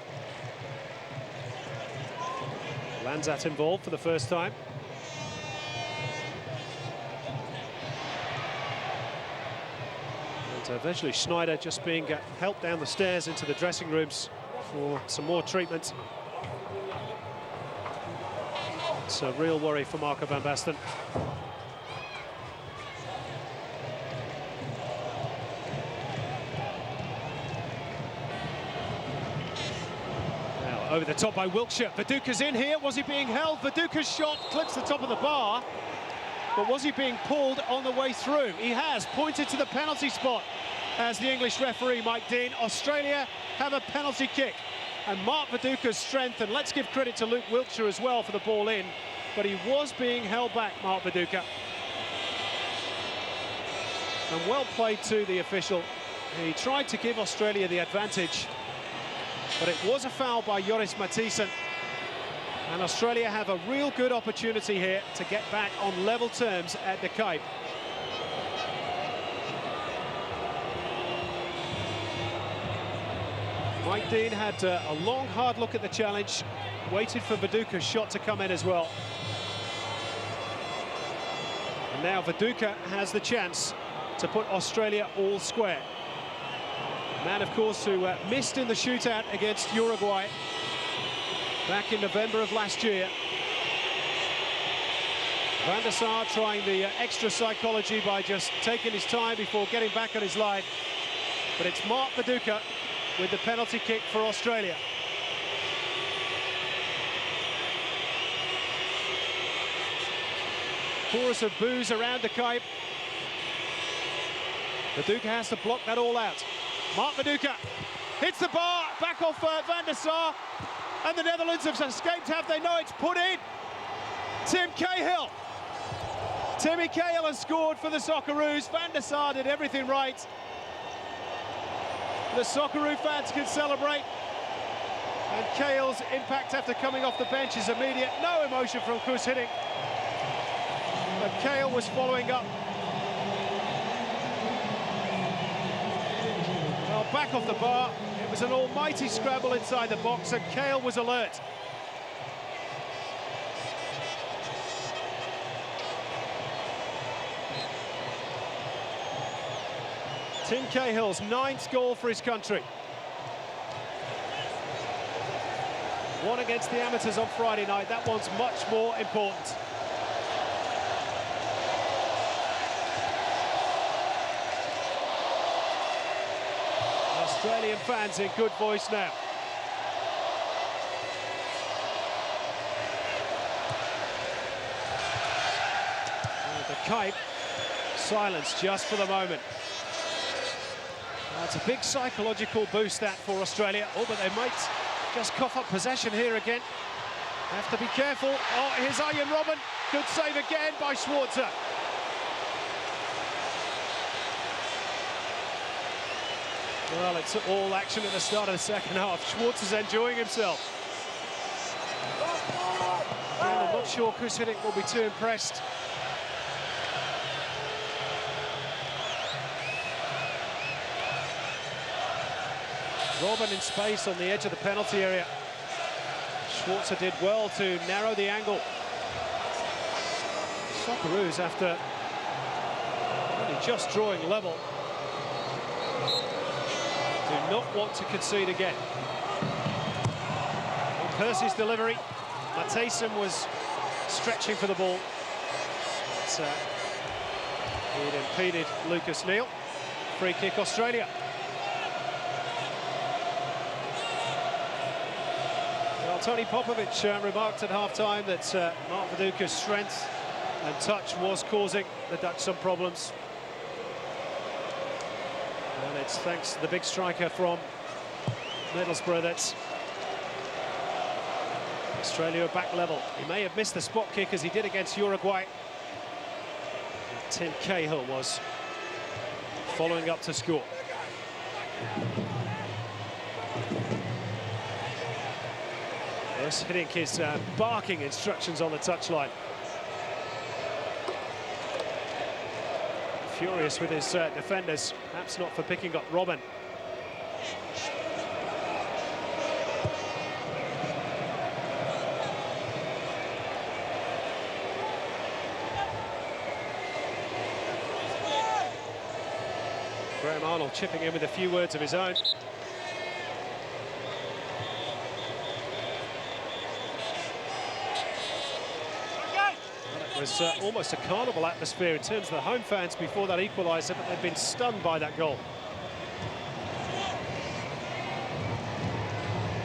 Lanzat involved for the first time. And eventually Schneider just being helped down the stairs into the dressing rooms for some more treatment. It's a real worry for Marco van Basten. Now over the top by Wiltshire. Viduka's in here. Was he being held? Viduka's shot clips the top of the bar. But was he being pulled on the way through? He has pointed to the penalty spot as the English referee, Mike Dean. Australia have a penalty kick. And Mark Viduka's strength, and let's give credit to Luke Wiltshire as well for the ball in, but he was being held back, Mark Viduka. And well played to the official. He tried to give Australia the advantage, but it was a foul by Joris Matthijssen. And Australia have a real good opportunity here to get back on level terms at the Cape. Mike Dean had a long, hard look at the challenge, waited for Viduka's shot to come in as well. And now Viduka has the chance to put Australia all square. Man, of course, who missed in the shootout against Uruguay back in November of last year. Van der Sar trying the extra psychology by just taking his time before getting back on his line. But it's Mark Viduka with the penalty kick for Australia. Chorus of boos around the Cape. Viduka has to block that all out. Mark Viduka hits the bar, back off Van der Sar, and the Netherlands have escaped, have they? No, it's put in. Tim Cahill. Timmy Cahill has scored for the Socceroos. Van der Sar did everything right. The Socceroo fans can celebrate. And Cahill's impact after coming off the bench is immediate. No emotion from Koos Hiddink. But Cahill was following up. Well, back off the bar. It was an almighty scrabble inside the box, and Cahill was alert. Tim Cahill's 9th goal for his country. One against the amateurs on Friday night. That one's much more important. Australian fans in good voice now. And the Cape, silence just for the moment. That's a big psychological boost that for Australia. Oh, but they might just cough up possession here again. Have to be careful. Oh, here's Arjen Robben. Good save again by Schwarzer. Well, it's all action at the start of the second half. Schwarzer's enjoying himself. Again, I'm not sure Koos Hiddink will be too impressed. Robben in space on the edge of the penalty area. Schwarzer did well to narrow the angle. Socceroos, after only just drawing level, do not want to concede again. On Percy's delivery, Matthijssen was stretching for the ball. But, he'd impeded Lucas Neal. Free kick Australia. Well, Tony Popovic remarked at half-time that Mark Viduka's strength and touch was causing the Dutch some problems. And it's thanks to the big striker from Middlesbrough that Australia are back level. He may have missed the spot kick as he did against Uruguay. And Tim Cahill was following up to score. Yes, Hiddink is barking instructions on the touchline. Furious with his defenders, perhaps not for picking up Robin. Graham Arnold chipping in with a few words of his own. It was almost a carnival atmosphere in terms of the home fans before that equaliser, but they've been stunned by that goal.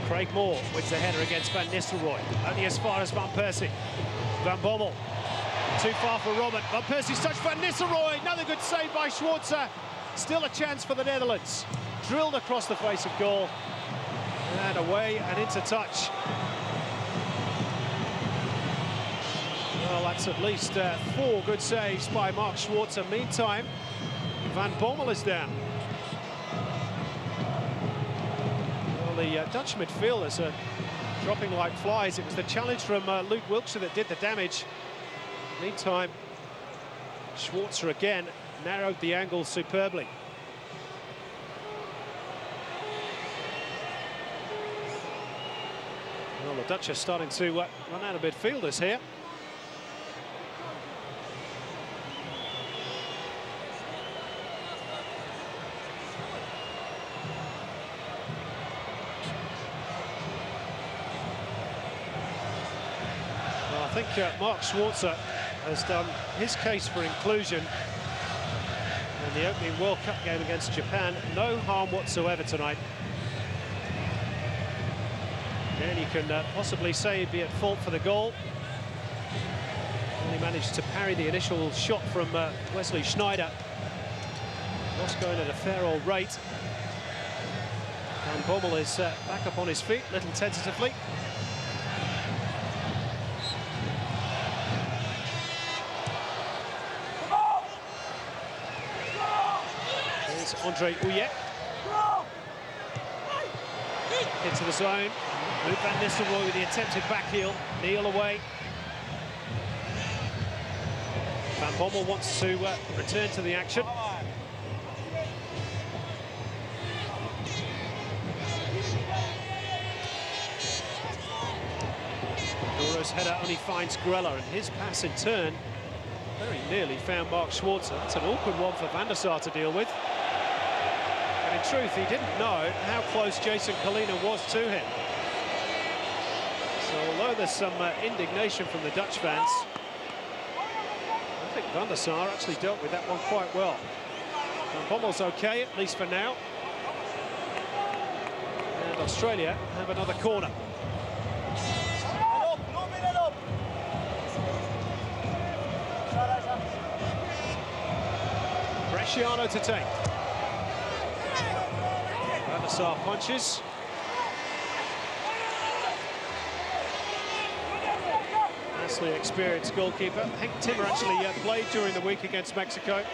Craig Moore wins the header against Van Nistelrooy, only as far as Van Persie. Van Bommel, too far for Robin. Van Persie's touch, Van Nistelrooy, another good save by Schwarzer. Still a chance for the Netherlands. Drilled across the face of goal. And away and into touch. Well, that's at least 4 good saves by Mark Schwarzer. Meantime, Van Bommel is down. Well, the Dutch midfielders are dropping like flies. It was the challenge from Luke Wilkshire that did the damage. Meantime, Schwarzer again narrowed the angle superbly. Well, the Dutch are starting to run out of midfielders here. Well, I think Mark Schwarzer has done his case for inclusion in the opening World Cup game against Japan. No harm whatsoever tonight. And you can possibly say he'd be at fault for the goal. Only managed to parry the initial shot from Wesley Sneijder. Lost going at a fair old rate. Van Bommel is back up on his feet, a little tentatively. Here's Andre Ouillet. Into the zone. Luke Van Nistelrooy with the attempted back heel. Kneel away. Van Bommel wants to return to the action. Doro's header only finds Grella, and his pass in turn very nearly found Mark Schwarzer. That's an awkward one for Van der Sar to deal with. And in truth, he didn't know how close Jason Kalina was to him. So although there's some indignation from the Dutch fans, I think Van der Sar actually dealt with that one quite well. Van Bommel's okay, at least for now. And Australia have another corner. Bresciano to take. Van der Sar punches. Vastly experienced goalkeeper. Hank Timmer actually played during the week against Mexico.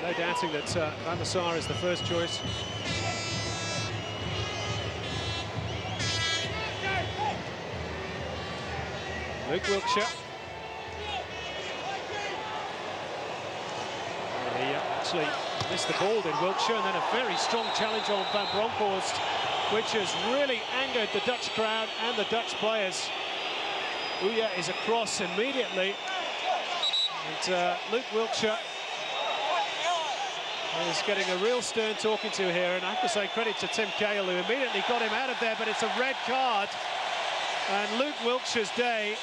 No doubting that Van der Sar is the first choice. Luke Wilkshire. He actually missed the ball, did Wilkshire, and then a very strong challenge on Van Bronckhorst, which has really angered the Dutch crowd and the Dutch players. Ouillet is across immediately, and Luke Wilkshire is getting a real stern talking to here, and I have to say credit to Tim Cahill, who immediately got him out of there, but it's a red card. And Luke Wilkshire's day,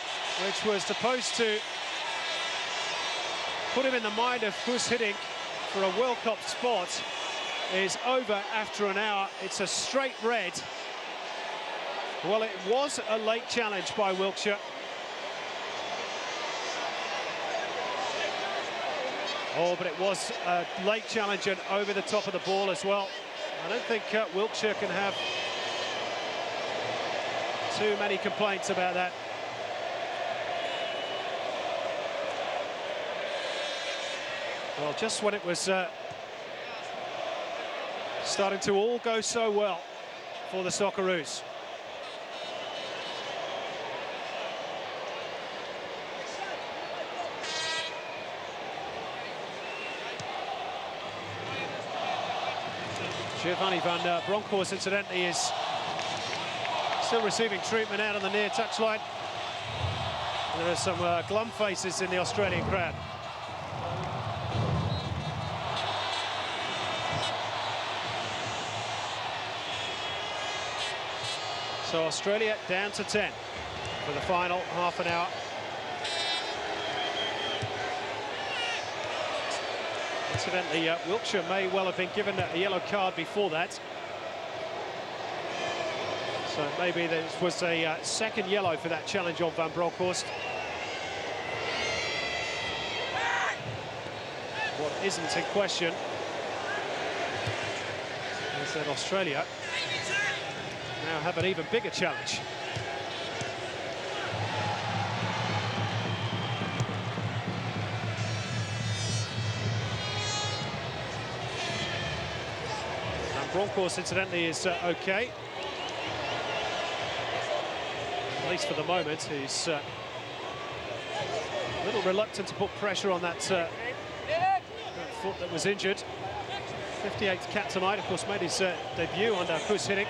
which was supposed to put him in the mind of Guus Hiddink for a World Cup spot, is over after an hour. It's a straight red. Well, it was a late challenge by Wilkshire. Oh, but it was a late challenge and over the top of the ball as well. I don't think Wilkshire can have Too many complaints about that. Well, just when it was starting to all go so well for the Socceroos. Giovanni van Bronckhorst, incidentally, is still receiving treatment out on the near touchline. There are some glum faces in the Australian crowd. So Australia down to 10 for the final half an hour. Incidentally, Wiltshire may well have been given a yellow card before that. So maybe there was a second yellow for that challenge on Van Bronckhorst. What isn't in question is that Australia now have an even bigger challenge. Bronckhorst, incidentally, is okay. At least for the moment, he's a little reluctant to put pressure on that foot that was injured. 58th cap tonight, of course, made his debut under Chris Hiddink.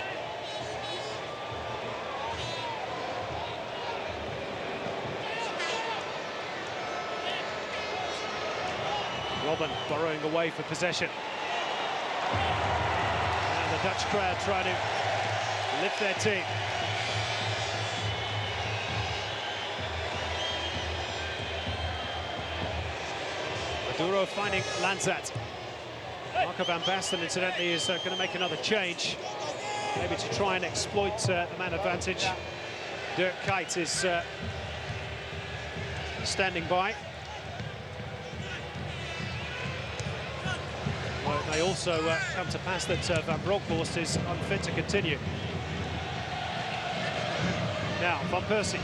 Robin burrowing away for possession. The Dutch crowd trying to lift their team. Maduro finding Lanzat. Marco van Basten, incidentally, is going to make another change, maybe to try and exploit the man advantage. Dirk Kuyt is standing by. Well, it may also come to pass that Van Bronckhorst is unfit to continue. Now, Van Persie.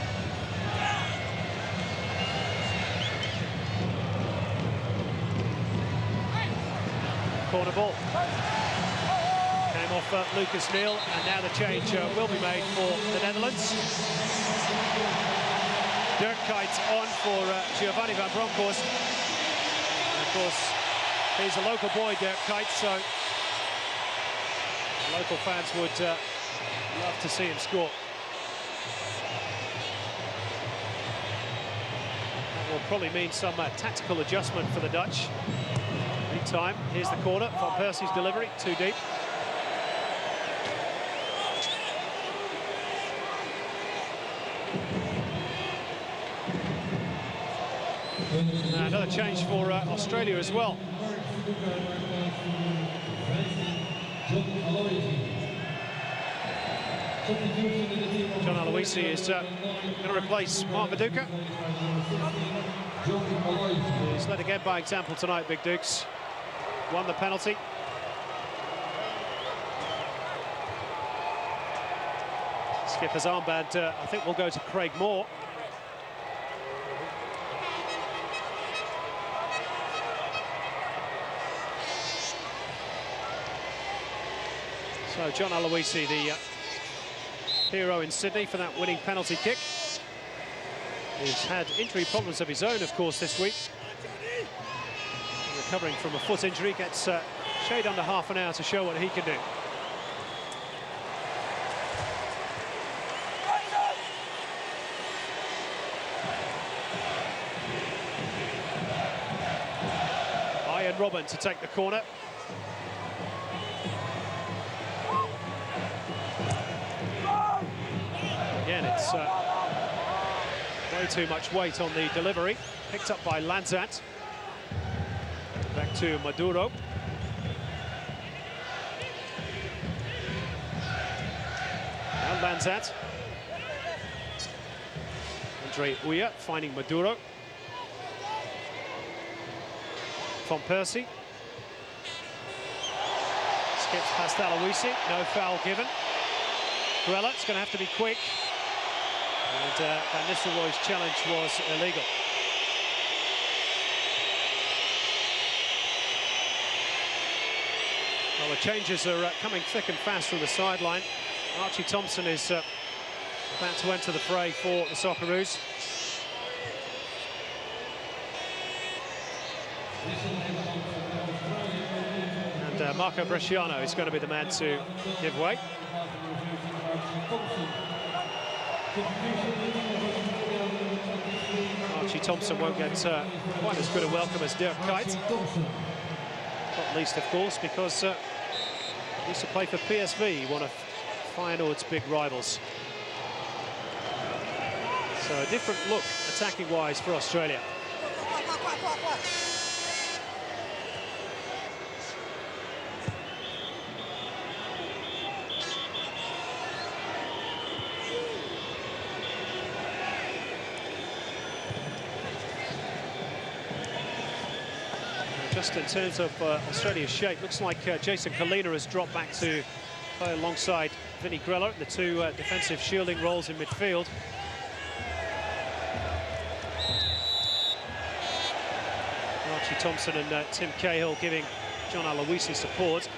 Corner ball. Came off Lucas Neal, and now the change will be made for the Netherlands. Dirk Kuyt on for Giovanni Van Bronckhorst. And of course, he's a local boy, Dirk Kuyt, so local fans would love to see him score. That will probably mean some tactical adjustment for the Dutch. Meantime, here's the corner. Van Persie's delivery, too deep. Another change for Australia as well. John Aloisi is going to replace Mark Viduka. He's led again by example tonight, Big Dukes. Won the penalty. Skipper's armband, I think, will go to Craig Moore. So John Aloisi, the hero in Sydney for that winning penalty kick. He's had injury problems of his own, of course, this week. Recovering from a foot injury, gets shade under half an hour to show what he can do. Ian Robin to take the corner. Again, it's way too much weight on the delivery. Picked up by Lanzat. Back to Maduro. And Lanzat. Andre Uya finding Maduro. Van Persie. Skips past Aloisi. No foul given. Grella, it's going to have to be quick. And Van Nistelrooy's challenge was illegal. Well, the changes are coming thick and fast from the sideline. Archie Thompson is about to enter the fray for the Socceroos. And Marco Bresciano is going to be the man to give way. Archie Thompson won't get quite as good a welcome as Dirk Kuyt. Not least, of course, because he used to play for PSV, one of Feyenoord's big rivals. So a different look, attacking-wise, for Australia. Just in terms of Australia's shape, looks like Jason Kalina has dropped back to play alongside Vinnie Grella, the two defensive shielding roles in midfield. Archie Thompson and Tim Cahill giving John Aloisi support.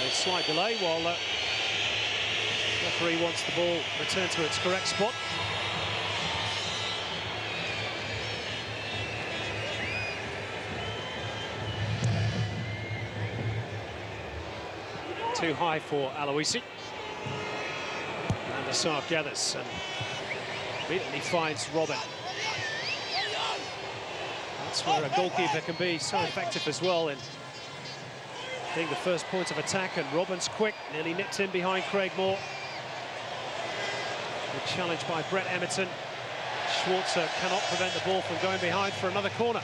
Slight delay while the referee wants the ball returned to its correct spot. Too high for Aloisi. And Assar gathers and immediately finds Robin. That's where a goalkeeper can be so effective as well in being the first point of attack, and Robin's quick, nearly nipped in behind Craig Moore. Good challenge by Brett Emerton. Schwarzer cannot prevent the ball from going behind for another corner.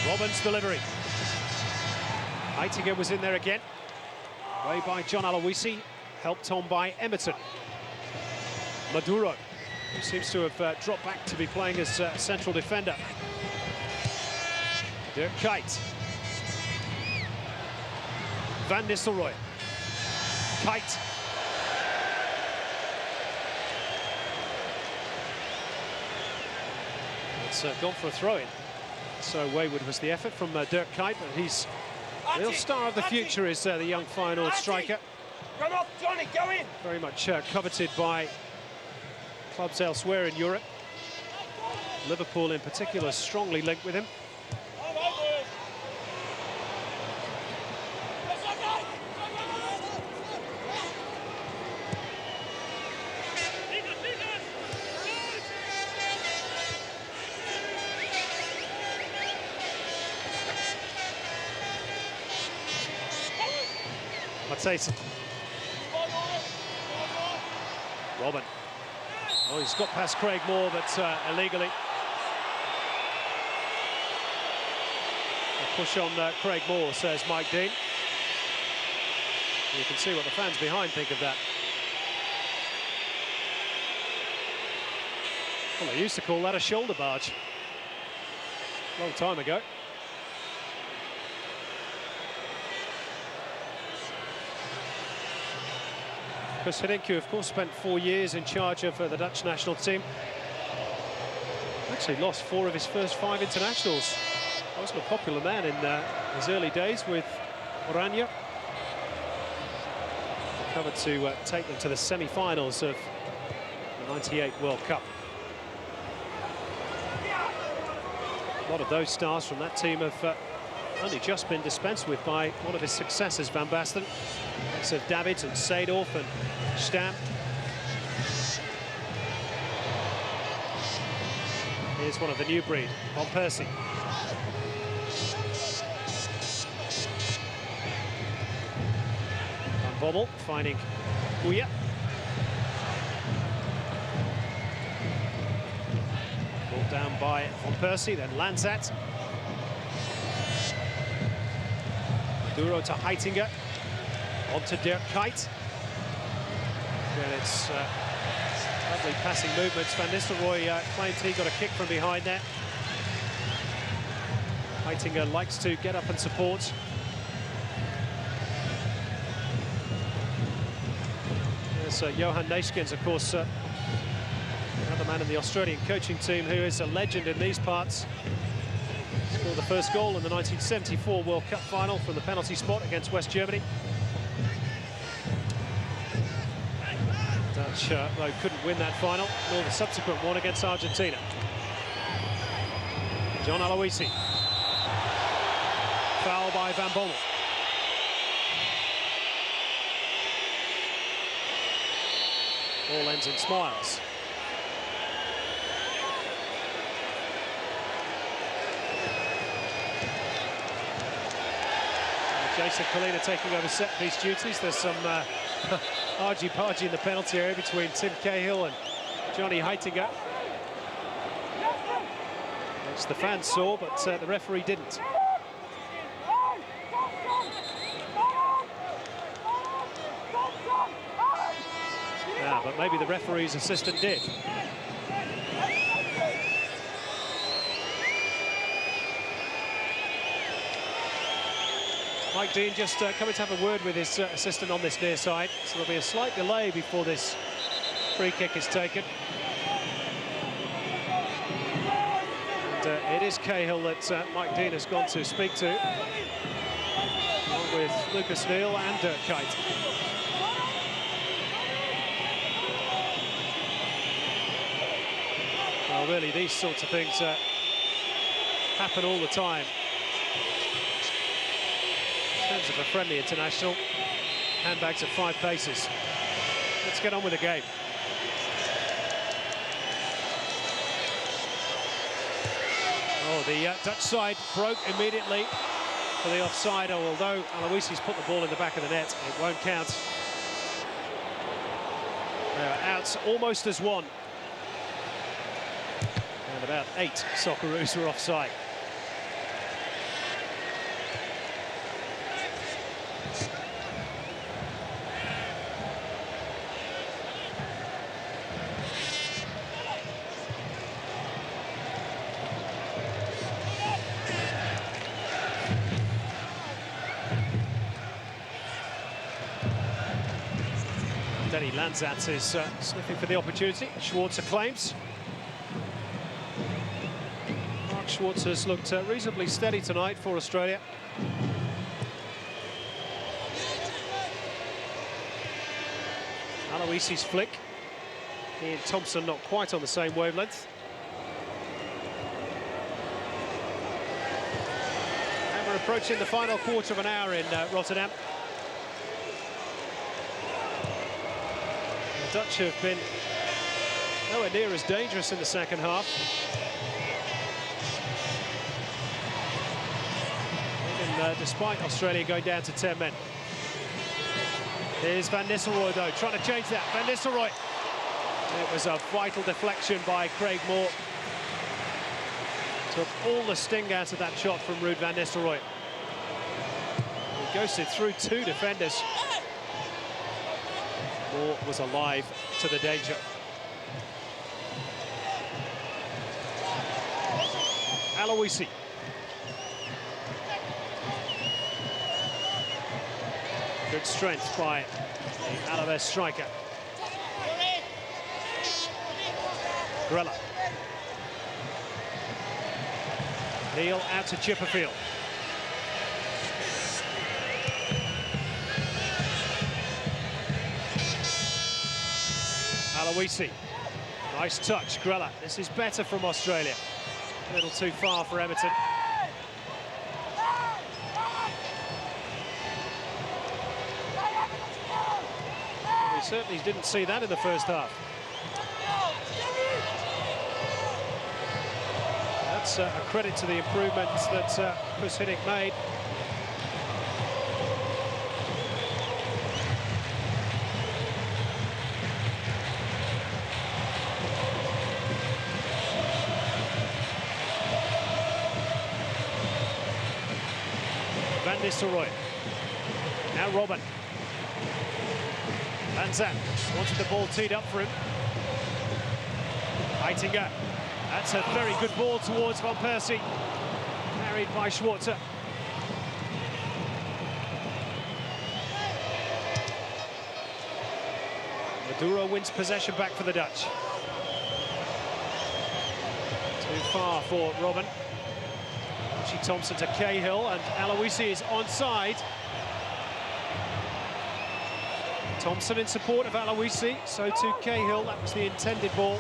Robin's delivery. Heitinger was in there again. Way by John Aloisi, helped on by Emerton. Maduro, who seems to have dropped back to be playing as central defender. Dirk Kuyt. Van Nistelrooy. Kuyt. It's gone for a throw-in. So wayward was the effort from Dirk Kuyt, but he's the real star of the future is the young Feyenoord striker. Come off, Johnny, go in! Very much coveted by clubs elsewhere in Europe. Liverpool in particular strongly linked with him. Matthijssen. Robin. Oh, he's got past Craig Moore, but illegally. A push on Craig Moore, says Mike Dean. You can see what the fans behind think of that. Well, they used to call that a shoulder barge. Long time ago. Chris Hiddink, of course, spent 4 years in charge of the Dutch national team. Actually lost 4 of his first 5 internationals. Wasn't a popular man in his early days with Oranje. Recovered to take them to the semi-finals of the '98 World Cup. A lot of those stars from that team have only just been dispensed with by one of his successors, Van Basten. It's of Davids and Seedorf and Stam. Here's one of the new breed, Van Persie. Van Bommel finding Ouya. Ball down by Van Persie, then Lanzat. Maduro to Heitinger. On to Dirk Kuyt. Again, it's lovely passing movements. Van Nistelrooy claims he got a kick from behind there. Heitinger likes to get up and support. There's Johan Neeskens, of course, another man in the Australian coaching team who is a legend in these parts. Scored the first goal in the 1974 World Cup final from the penalty spot against West Germany. Dutch, though, couldn't win that final, nor the subsequent one against Argentina. John Aloisi. Foul by Van Bommel. All ends in smiles. Jason Collina taking over set-piece duties. There's some argy-bargy in the penalty area between Tim Cahill and Johnny Heitinger. Which the fans saw, but the referee didn't. But maybe the referee's assistant did. Mike Dean just coming to have a word with his assistant on this near side. So there'll be a slight delay before this free kick is taken. And it is Cahill that Mike Dean has gone to speak to, along with Lucas Neal and Dirk Kuyt. Well, really, these sorts of things happen all the time. In terms of a friendly international, handbags at 5 paces. Let's get on with the game. Oh, the Dutch side broke immediately for the offside, although Aloisi's put the ball in the back of the net, it won't count. They're out almost as one. And about 8 Socceroos were offside. Denny Lanzat is sniffing for the opportunity. Schwarzer claims. Mark Schwarzer's looked reasonably steady tonight for Australia. Aloisi's flick. Ian Thompson not quite on the same wavelength. And we're approaching the final quarter of an hour in Rotterdam. The Dutch have been nowhere near as dangerous in the second half. Even despite Australia going down to 10 men. Here's Van Nistelrooy, though, trying to change that. Van Nistelrooy. It was a vital deflection by Craig Moore. Took all the sting out of that shot from Ruud Van Nistelrooy. He ghosted through 2 defenders. Moore was alive to the danger. Aloisi. Good strength by the Alaves striker. Grella. Neal out to Chipperfield. Aloisi. Nice touch, Grella. This is better from Australia. A little too far for Everton. We certainly didn't see that in the first half. That's a credit to the improvements that Chris Hiddick made. Nistelrooy. Now Robin. Lanzat wanted the ball teed up for him. Heitinga. That's a very good ball towards Van Persie. Carried by Schwarzer. Maduro wins possession back for the Dutch. Too far for Robin. Archie Thompson to Cahill, and Aloisi is onside. Thompson in support of Aloisi, so to Cahill. That was the intended ball.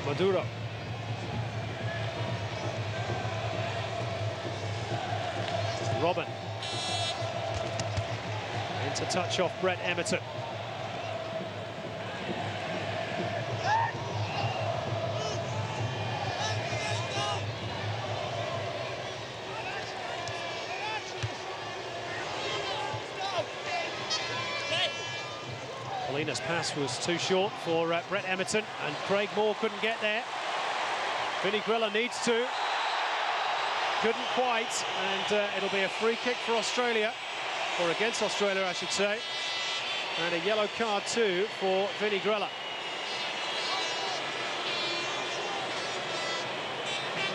Maduro. Robin. Into touch off Brett Emerton. Molina's pass was too short for Brett Emerton, and Craig Moore couldn't get there. Vinnie Grella needs to. Couldn't quite, and it'll be a free kick for Australia, or against Australia, I should say. And a yellow card too for Vinnie Grella.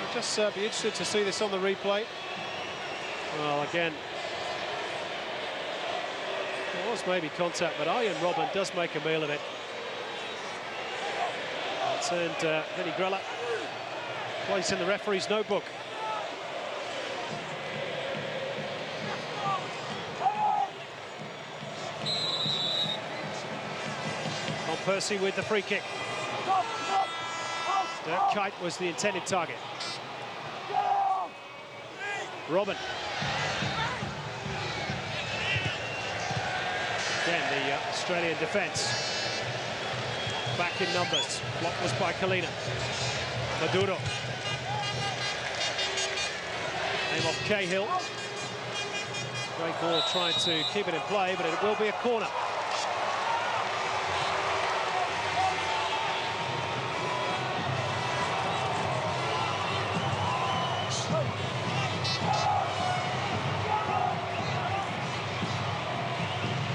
I'll just be interested to see this on the replay. Well, again, there was maybe contact, but Arjen Robben does make a meal of it. That's earned Vinnie Grella place in the referee's notebook. Van Persie with the free kick. Dirk Kuyt was the intended target. Robin. Again, the Australian defence back in numbers. Block was by Kalina. Maduro. Aim off Cahill. Great ball trying to keep it in play, but it will be a corner.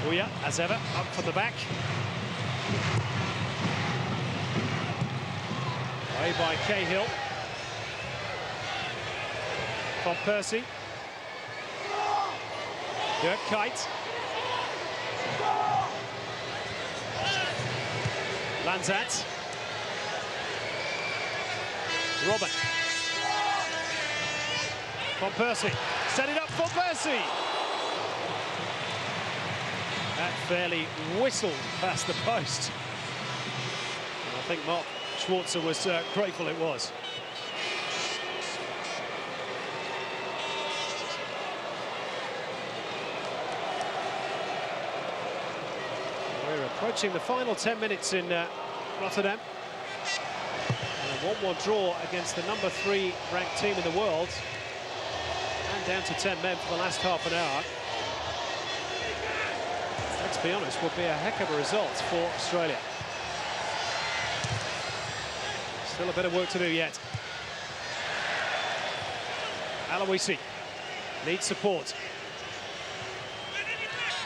Uya, as ever, up from the back. Away by Cahill. Van Persie. Dirk Kuyt. Lanzat. Robin. Van Persie. Set it up for Persie. That fairly whistled past the post. And I think Mark Schwarzer was grateful it was. We're approaching the final 10 minutes in Rotterdam. And a 1-1 draw against the number 3 ranked team in the world. And down to 10 men for the last half an hour. Let's be honest, would be a heck of a result for Australia. Still a bit of work to do yet. Aloisi needs support.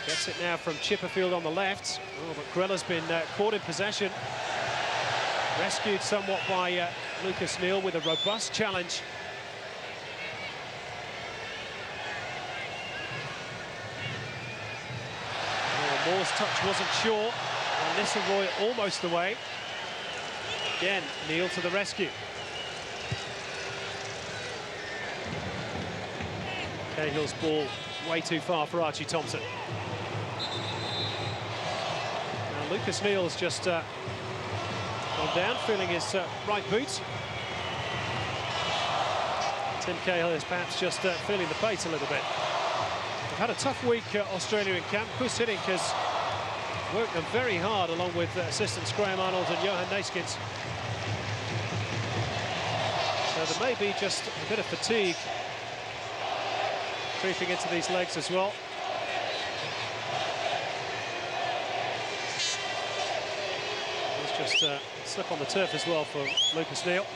Gets it now from Chipperfield on the left. Oh, but Grella's been caught in possession. Rescued somewhat by Lucas Neal with a robust challenge. Moore's touch wasn't sure, and Nistelrooy almost away. Again, Neal to the rescue. Cahill's ball way too far for Archie Thompson. Now Lucas Neal's just gone down, feeling his right boot. Tim Cahill is perhaps just feeling the pace a little bit. They've had a tough week, Australia in camp. Chris Hiddink has worked them very hard, along with assistants Graham Arnold and Johan Neyskens. So there may be just a bit of fatigue creeping into these legs as well. Just slip on the turf as well for Lucas Neal.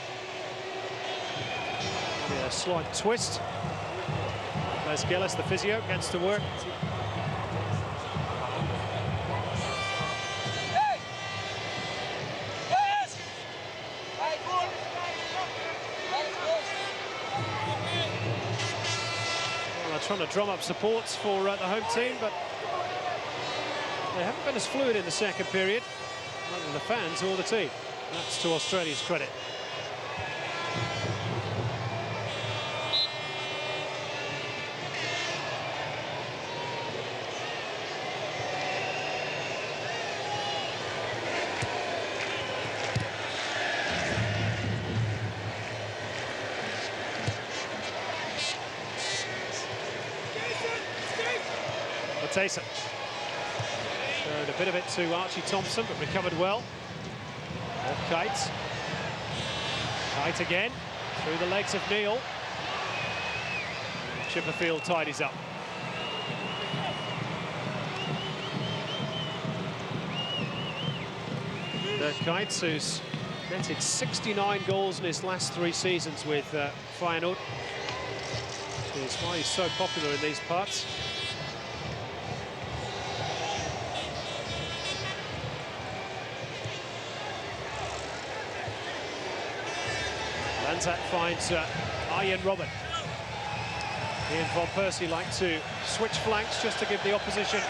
A slight twist. Les Gillis, the physio, gets to work. Well, they're trying to drum up supports for the home team, but they haven't been as fluid in the second period, neither the fans or the team. That's to Australia's credit. Tyson showed a bit of it to Archie Thompson, but recovered well. Kite. Kite again, through the legs of Neal. Chipperfield tidies up. Dirk Kuyt, who's netted 69 goals in his last 3 seasons with Feyenoord, which is why he's so popular in these parts. Lanzak finds Arjen Robben. He and Van Persie like to switch flanks just to give the opposition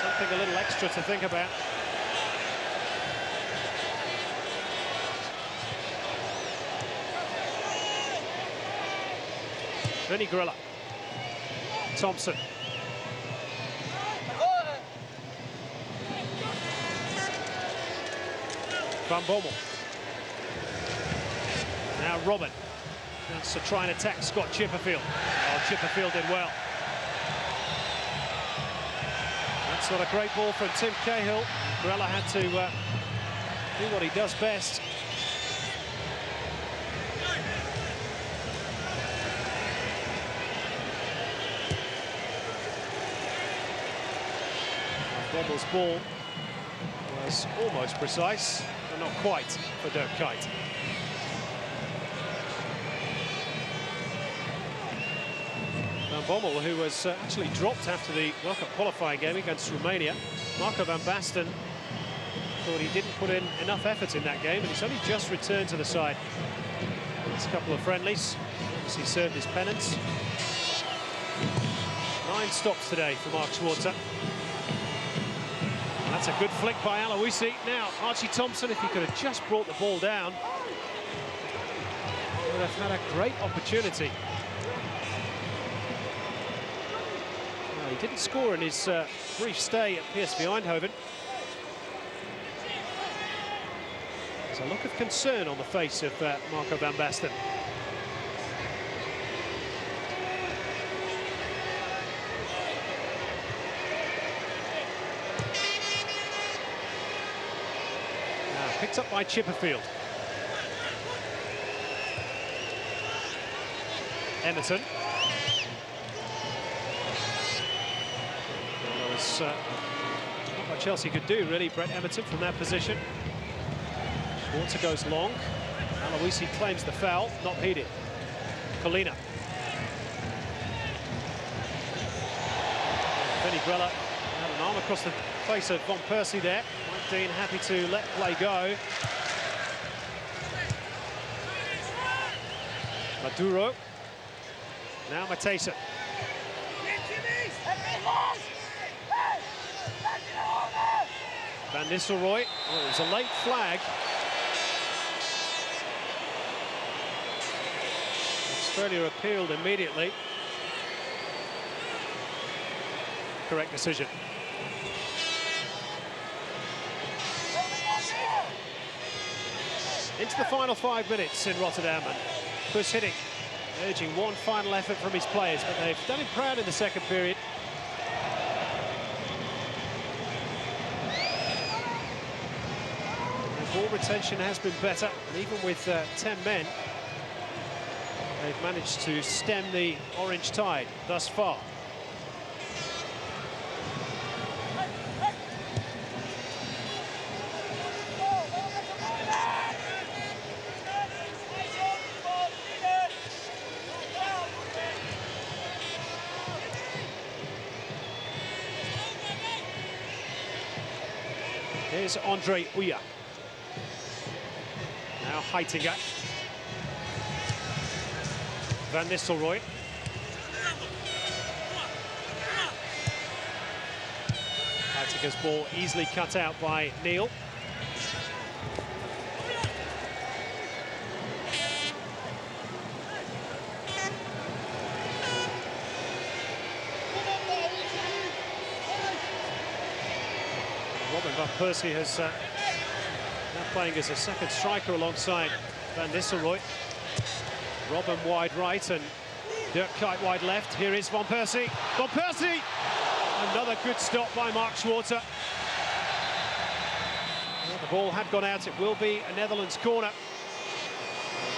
something a little extra to think about. Vinnie Grilla. Thompson. Van Bommel. Now Robben wants to try and attack Scott Chipperfield. Oh, Chipperfield did well. That's not a great ball from Tim Cahill. Grella had to do what he does best. Bobble's ball was almost precise, but not quite for Dirk Kuyt. Van Bommel, who was actually dropped after the World Cup qualifying game against Romania. Marco van Basten thought he didn't put in enough effort in that game, and he's only just returned to the side. It's a couple of friendlies. Obviously served his penance. 9 stops today for Mark Schwarzer. That's a good flick by Aloisi. Now, Archie Thompson, if he could have just brought the ball down, would have had a great opportunity. Well, he didn't score in his brief stay at PSV Eindhoven. There's a look of concern on the face of Marco van Basten. Picked up by Chipperfield. Emerton. Well, there was not much else he could do, really, Brett Emerton, from that position. Schwarzer goes long. Aloisi claims the foul, not heeded. Colina. Vinnie Grella had an arm across the face of Van Persie there. Dean happy to let play go. Maduro. Now Matthijssen. Van Nistelrooy. Oh, it was a late flag. Australia appealed immediately. Correct decision. Into the final 5 minutes in Rotterdam, and Chris Hiddink urging one final effort from his players, but they've done him proud in the second period. The ball retention has been better, and even with 10 men, they've managed to stem the orange tide thus far. is Andre Uya. Now Heitinga. Van Nistelrooy. Heitinga's ball easily cut out by Neil. Robin van Persie has now playing as a second striker alongside Van Nistelrooy. Robin wide right and Dirk Kuyt wide left. Here is Van Persie. Van Persie! Another good stop by Mark Schwarzer. Well, the ball had gone out. It will be a Netherlands corner.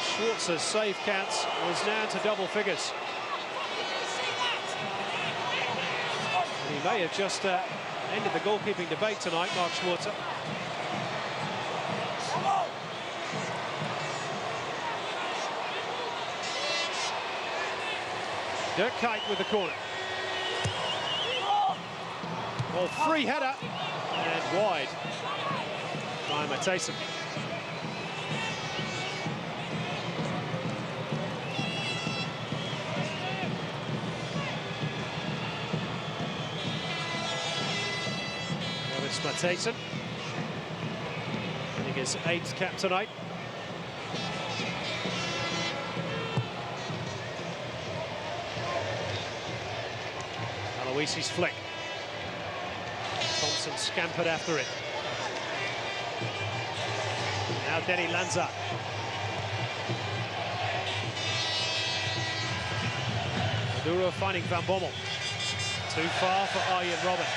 Schwarzer's save counts is now to double figures. And he may have just ended the goalkeeping debate tonight, Mark Schwarzer. Dirk Kuyt with the corner. Well, free header and wide by Matthijssen. Well, it's Matthijssen. I think his 8th cap tonight. Aloisi's flick. Thompson scampered after it. Now Denny Lanza. Maduro finding Van Bommel. Too far for Arjen Robben.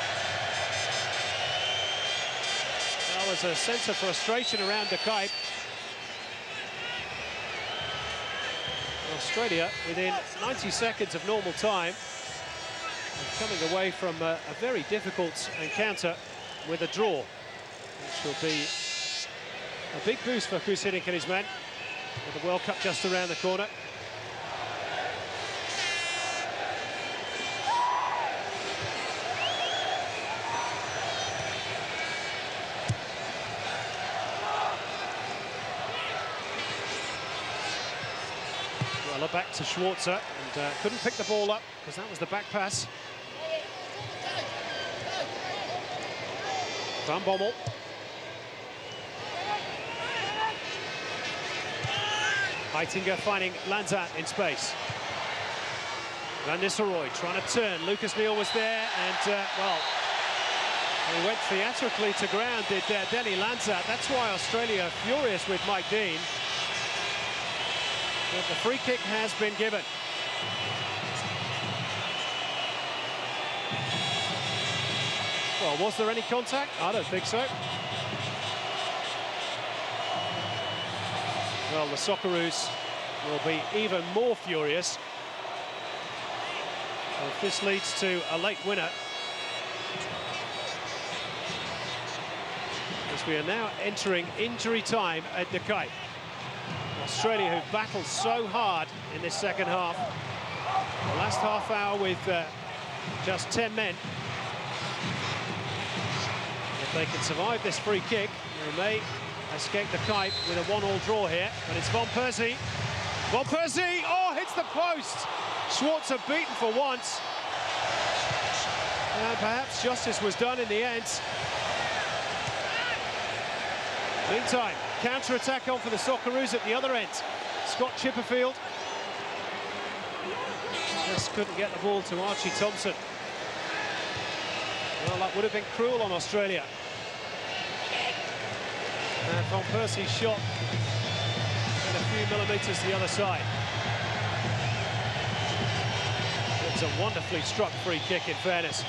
There was a sense of frustration around De Kuyt. Australia, within 90 seconds of normal time, coming away from a very difficult encounter with a draw, which will be a big boost for Chris Hiddink and his men, with the World Cup just around the corner. Well, back to Schwarzer, and couldn't pick the ball up because that was the back pass. Van Bommel. Heitinga finding Lanza in space. Van Nistelrooy trying to turn. Lucas Neal was there, and well, he went theatrically to ground, did Denny Lanza. That's why Australia are furious with Mike Dean. But the free kick has been given. Well, was there any contact? I don't think so. Well, the Socceroos will be even more furious if this leads to a late winner. As we are now entering injury time at De Kuyt. Australia, who battled so hard in this second half. The last half hour with just 10 men. If they can survive this free kick, they may escape De Kuyt with a 1-1 draw here. But it's Van Persie. Van Persie! Oh, hits the post! Schwarzer beaten for once. And perhaps justice was done in the end. Meantime, counter-attack on for the Socceroos at the other end. Scott Chipperfield just couldn't get the ball to Archie Thompson. Well, that would have been cruel on Australia. And Van Persie's shot went a few millimetres to the other side. It's a wonderfully struck free kick, in fairness.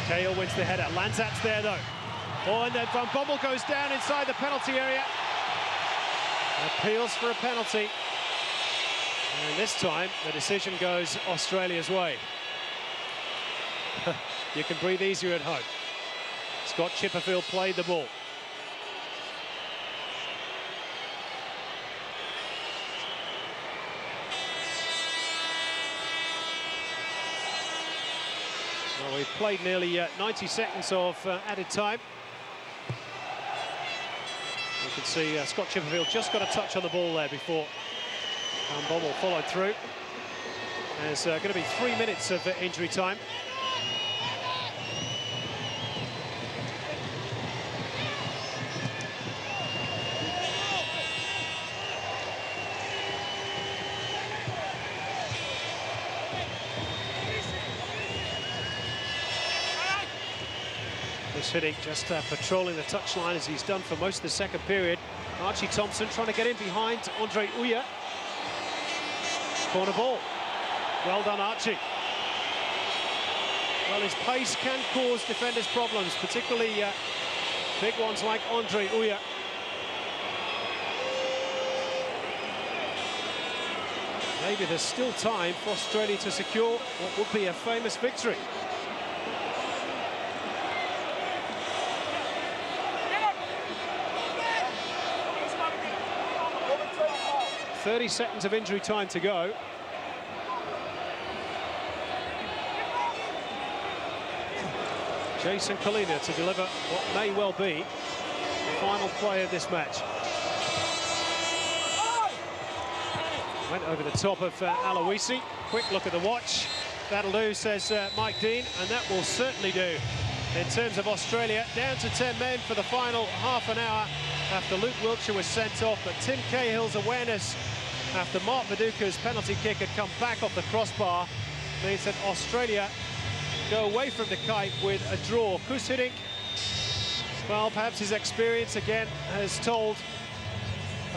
Cahill wins the header. Lanzat's there, though. Oh, and then Van Bommel goes down inside the penalty area. Appeals for a penalty. And this time, the decision goes Australia's way. You can breathe easier at home. Scott Chipperfield played the ball. Well, we've played nearly 90 seconds of added time. You can see Scott Chipperfield just got a touch on the ball there before Bommel followed through. There's going to be 3 minutes of injury time. Hiddink just patrolling the touchline as he's done for most of the second period. Archie Thompson trying to get in behind Andre Uya. Corner ball. Well done, Archie. Well, his pace can cause defenders problems, particularly big ones like Andre Uya. Maybe there's still time for Australia to secure what would be a famous victory. 30 seconds of injury time to go. Jason Kalina to deliver what may well be the final play of this match. Went over the top of Aloisi. Quick look at the watch. That'll do, says Mike Dean, and that will certainly do. In terms of Australia, down to 10 men for the final half an hour after Luke Wiltshire was sent off, but Tim Cahill's awareness after Mark Viduka's penalty kick had come back off the crossbar means that Australia go away from the kite with a draw. Koos Hiddink, well, perhaps his experience again has told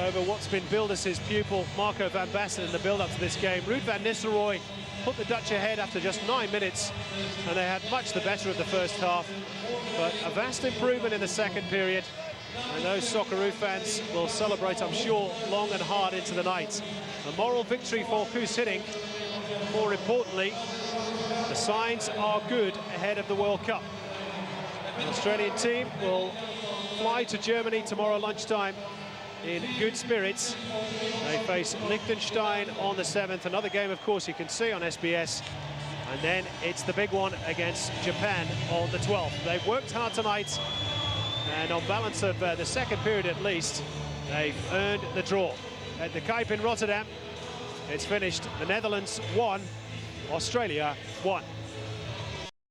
over what's been billed as his pupil, Marco van Basten, in the build-up to this game. Ruud van Nistelrooy put the Dutch ahead after just 9 minutes, and they had much the better of the first half, but a vast improvement in the second period, and those Socceroo fans will celebrate, I'm sure, long and hard into the night. A moral victory for Koos Hiddink. More importantly, the signs are good ahead of the World Cup. The Australian team will fly to Germany tomorrow lunchtime in good spirits. They face Liechtenstein on the 7th. Another game, of course, you can see on SBS. And then it's the big one against Japan on the 12th. They've worked hard tonight, and on balance of the second period at least, they've earned the draw. At the Kuip in Rotterdam, it's finished the Netherlands 1, Australia 1.